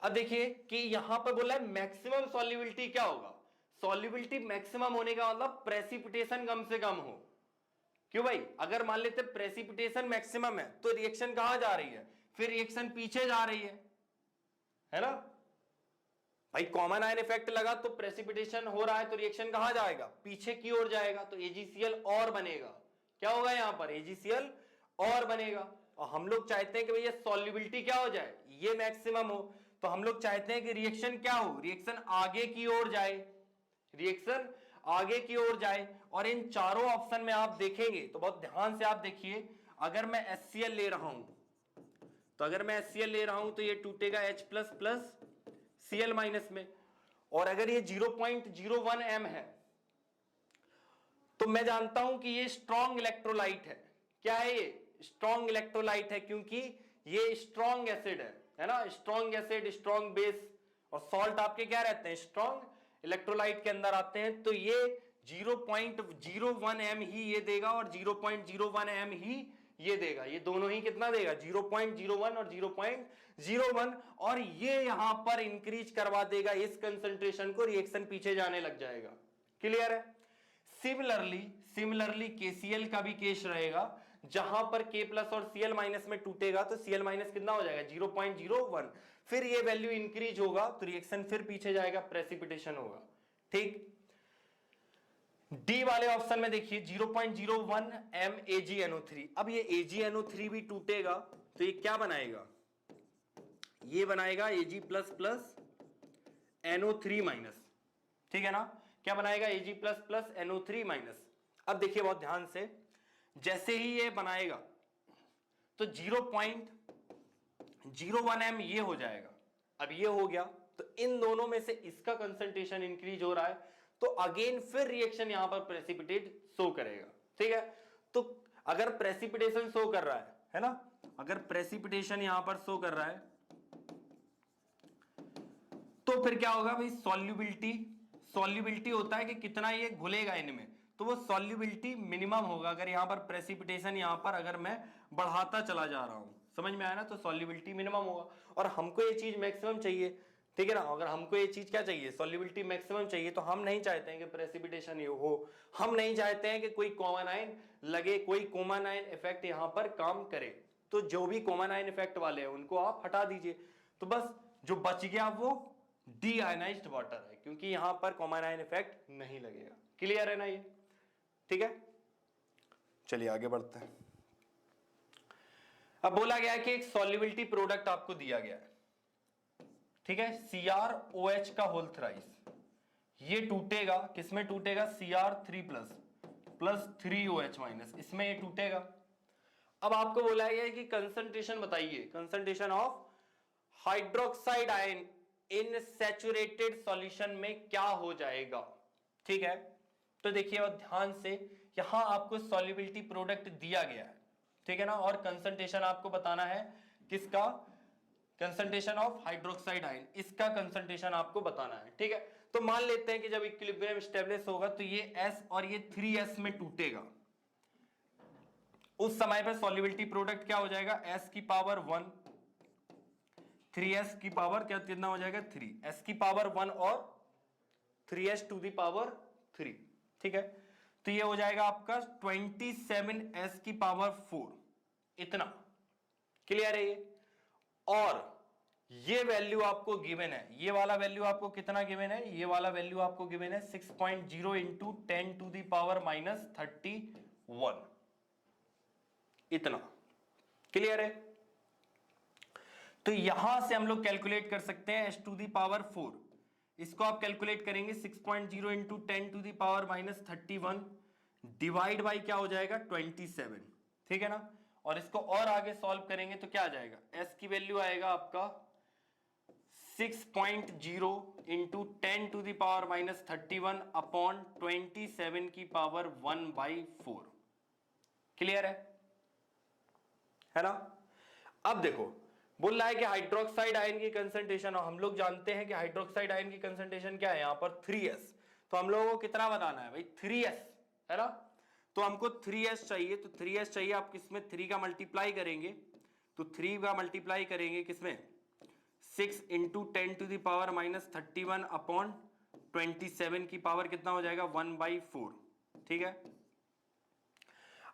Speaker 2: अब देखिए कि यहां पर बोला है मैक्सिमम सॉल्युबिलिटी क्या होगा, सॉल्युबिलिटी मैक्सिमम होने का मतलब प्रेसिपिटेशन कम से कम हो। क्यों भाई, अगर मान लेते प्रेसिपिटेशन मैक्सिमम है तो रिएक्शन कहां जा रही है, फिर रिएक्शन पीछे जा रही है ना भाई। कॉमन आयन इफेक्ट लगा तो प्रेसिपिटेशन हो रहा है, तो रिएक्शन कहां जाएगा, पीछे की ओर जाएगा, तो AgCl और बनेगा, क्या होगा यहां पर AgCl और बनेगा। और हम लोग चाहते हैं कि भैया सॉल्युबिलिटी क्या हो जाए, ये मैक्सिमम हो, तो हम लोग चाहते हैं कि रिएक्शन क्या हो, रिएक्शन आगे की ओर जाए, रिएक्शन आगे की ओर जाए। और इन चारों ऑप्शन में आप देखेंगे तो बहुत ध्यान से आप देखिए, अगर मैं HCl ले रहा हूं, तो अगर मैं HCl ले रहा हूं तो ये टूटेगा H प्लस Cl माइनस में, और अगर ये 0.01 m है तो मैं जानता हूं कि ये स्ट्रॉन्ग इलेक्ट्रोलाइट है। क्या है ये, स्ट्रॉन्ग इलेक्ट्रोलाइट है, क्योंकि ये स्ट्रॉन्ग एसिड है ना, स्ट्रॉन्ग एसिड, स्ट्रॉन्ग बेस, और सॉल्ट आपके क्या रहते हैं, स्ट्रॉन्ग इलेक्ट्रोलाइट के अंदर आते हैं। तो ये 0.01 m ही ये देगा, और 0.01 m ही ये देगा, ये दोनों ही कितना देगा 0.01 और 0.01, और ये यहां पर इंक्रीज करवा देगा इस कंसंट्रेशन को, रिएक्शन पीछे जाने लग जाएगा, क्लियर है। सिमिलरली KCl का भी केस रहेगा, जहां पर K प्लस और Cl माइनस में टूटेगा तो Cl माइनस कितना हो जाएगा 0.01, फिर ये वैल्यू इंक्रीज होगा तो रिएक्शन फिर पीछे जाएगा, प्रेसिपिटेशन होगा। ठीक, डी वाले ऑप्शन में देखिए 0.01 MAgNO3। अब ये AgNO3 भी टूटेगा तो ये क्या बनाएगा, ये बनाएगा Ag plus plus NO3 minus, ठीक है ना, क्या बनाएगा Ag plus plus NO3 minus. अब देखिए बहुत ध्यान से, जैसे ही ये बनाएगा तो 0.01 M ये हो जाएगा। अब ये हो गया तो इन दोनों में से इसका कंसंट्रेशन इंक्रीज हो रहा है तो अगेन फिर रिएक्शन यहां पर प्रेसिपिटेट शो करेगा। ठीक है, तो अगर प्रेसिपिटेशन शो कर रहा है ना, अगर प्रेसिपिटेशन यहां पर शो कर रहा है तो फिर क्या होगा भाई, सॉल्युबिलिटी होता है कि कितना ये घुलेगा इनमें, तो वो सॉल्युबिलिटी मिनिमम होगा। अगर यहां पर प्रेसिपिटेशन यहां पर अगर मैं बढ़ाता चला जा रहा हूं, समझ में आया ना, तो सॉल्युबिलिटी मिनिमम होगा। और हमको ये चीज मैक्सिमम चाहिए, ठीक है ना, अगर हमको ये चीज क्या चाहिए, सॉल्युबिलिटी मैक्सिमम चाहिए, तो हम नहीं चाहते हैं कि प्रेसिपिटेशन ये हो, हम नहीं चाहते हैं कि कोई कॉमन आयन लगे, कोई कॉमन आयन इफेक्ट यहां पर काम करे। तो जो भी कॉमन आयन इफेक्ट वाले हैं उनको आप हटा दीजिए, तो बस जो बच गया वो डी आयनाइज्ड वाटर है, क्योंकि यहां पर कॉमन आयन इफेक्ट नहीं लगेगा। क्लियर है ना ये, ठीक है। चलिए आगे बढ़ते हैं। अब बोला गया है कि एक सॉल्युबिलिटी प्रोडक्ट आपको दिया गया है, ठीक है, CrOH का होल थ्राइस, ये टूटेगा, किसमें टूटेगा, Cr3 प्लस 3OH माइनस, इसमें ये टूटेगा। अब आपको बोला गया है कि कंसंट्रेशन बताइए, concentration of hydroxide ion in saturated solution में क्या हो जाएगा। ठीक है, तो देखिए और ध्यान से, यहां आपको सॉल्युबिलिटी प्रोडक्ट दिया गया है, ठीक है ना, और कंसंट्रेशन आपको बताना है किसका, कंसंट्रेशन ऑफ हाइड्रोक्साइड आयन, इसका कंसंट्रेशन आपको बताना है। ठीक है, तो मान लेते हैं कि जब इक्विलिब्रियम स्टेब्लिश होगा तो ये S और ये 3S में टूटेगा, उस समय पर सॉल्युबिलिटी प्रोडक्ट क्या हो जाएगा, S की पावर 1, 3S की पावर क्या कितना हो जाएगा 3, S की पावर 1 और 3S टू दी पावर 3। ठीक है, तो ये हो जाएगा आपका 27S की पावर 4, इतना। क्लियर है ये, और ये वैल्यू आपको गिवन है, ये वाला वैल्यू आपको कितना गिवन है, ये वाला वैल्यू आपको गिवन है 6.0 into 10 to the power minus 31, इतना। क्लियर है, तो यहां से हम लोग कैलकुलेट कर सकते हैं S टू दी पावर 4, इसको आप कैलकुलेट करेंगे 6.0 into 10 to the power minus 31 divide by क्या हो जाएगा 27, ठीक है ना, और इसको और आगे सॉल्व करेंगे तो क्या आ जाएगा, S की वैल्यू आएगा आपका 6.0 into 10 to the power minus 31 upon 27 की पावर 1/4। क्लियर है ना। अब देखो बोल रहा है कि हाइड्रोक्साइड आयन की कंसंट्रेशन, और हम लोग जानते हैं कि हाइड्रोक्साइड आयन की कंसंट्रेशन क्या है यहां पर 3S, तो हम लोगों को कितना बताना है भाई 3S, है ना, तो हमको 3S चाहिए, तो 3S चाहिए, आप किसमें 3 का मल्टीप्लाई करेंगे, तो 3 का मल्टीप्लाई करेंगे किसमें 6 into 10 to the power minus 31 upon 27 की पावर कितना हो जाएगा 1/4। ठीक है,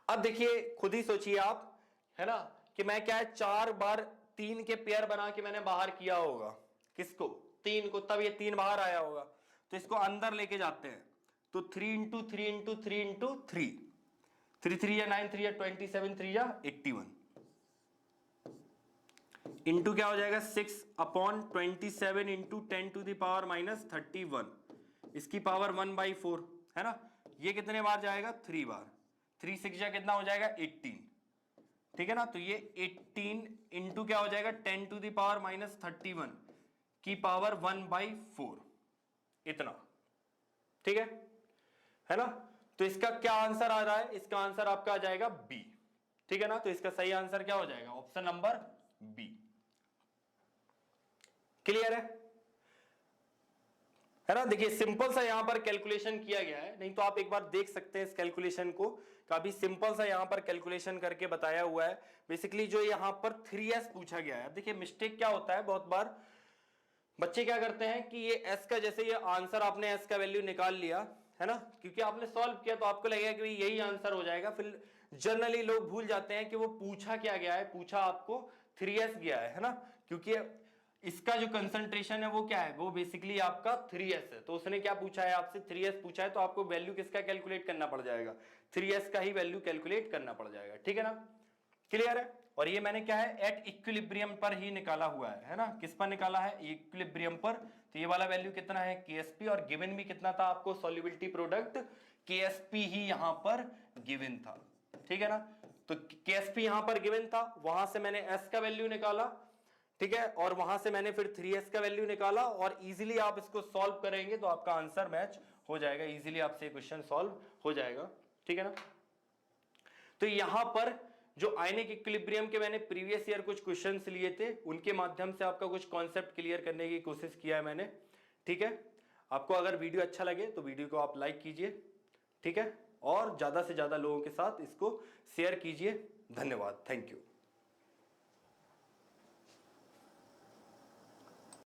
Speaker 2: अब देखिए खुद ही सोचिए आप, है ना, कि मैं क्या है 4 बार 3 के पेयर बना के मैंने बाहर किया होगा, किसको 3 को, तब ये 3 बाहर आया होगा, तो इसको अंदर लेके जाते हैं, तो 3 इंटू 3 इंटू 3 इंटू 3, 3 3 या 9 3 या 27 3 या 81 इंटू क्या हो जाएगा 6 upon 27 into 10 to the power minus 31, इसकी पावर 1/4, है ना, ये कितने बार जाएगा 3 बार, 3 6 या कितना हो जाएगा 18, ठीक है ना, तो ये 18 इंटू क्या हो जाएगा 10 टू द पावर माइनस 31 की पावर 1/4, इतना। ठीक है ना, तो इसका क्या आंसर आ रहा है, इसका आंसर आपका आ जाएगा बी। ठीक है ना, तो इसका सही आंसर क्या हो जाएगा ऑप्शन नंबर बी। क्लियर है ना, देखिए सिंपल सा यहां पर कैलकुलेशन किया गया है, नहीं तो आप एक बार देख सकते हैं इस कैलकुलेशन को, काफी सिंपल सा यहां पर कैलकुलेशन करके बताया हुआ है। बेसिकली जो यहां पर 3S पूछा गया है, देखिए मिस्टेक क्या होता है, बहुत बार बच्चे क्या करते हैं कि ये S का, जैसे ये आंसर आपने S का वैल्यू निकाल लिया, है ना, क्योंकि आपने सॉल्व किया तो आपको लगेगा कि यही आंसर हो जाएगा, फिर जनरली लोग भूल जाते हैं कि वो पूछा क्या गया है, पूछा आपको 3s गया है ना, क्योंकि इसका जो कंसंट्रेशन है वो क्या है, वो बेसिकली आपका 3s है। तो उसने क्या पूछा है आपसे, 3s पूछा है, तो आपको वैल्यू किसका कैलकुलेट करना पड़ जाएगा, 3s का ही वैल्यू कैलकुलेट करना पड़ जाएगा, ठीक है ना, क्लियर है। और ये मैंने क्या है, एट इक्विलिब्रियम पर ही निकाला हुआ है ना, किस पर निकाला है, इक्विलिब्रियम पर। तो ये वाला वैल्यू कितना है, KSP, और गिवन भी कितना था आपको, सॉल्युबिलिटी प्रोडक्ट KSP ही यहां पर गिवन था, ठीक है ना। तो KSP यहां पर गिवन था, वहां से मैंने S का वैल्यू निकाला, ठीक है, और वहां से मैंने फिर 3s का वैल्यू निकाला, और इजीली आप इसको सॉल्व करेंगे तो आपका आंसर मैच हो जाएगा, इजीली आपसे क्वेश्चन सॉल्व हो जाएगा, ठीक है ना। तो यहां पर जो आयनिक इक्विलिब्रियम के मैंने प्रीवियस ईयर कुछ क्वेश्चंस लिए थे, उनके माध्यम से आपका कुछ कॉन्सेप्ट क्लियर करने की कोशिश किया है मैंने, ठीक है। आपको अगर वीडियो अच्छा लगे तो वीडियो को आप लाइक कीजिए, ठीक है, और ज्यादा से ज्यादा लोगों के साथ इसको शेयर कीजिए। धन्यवाद, थैंक यू।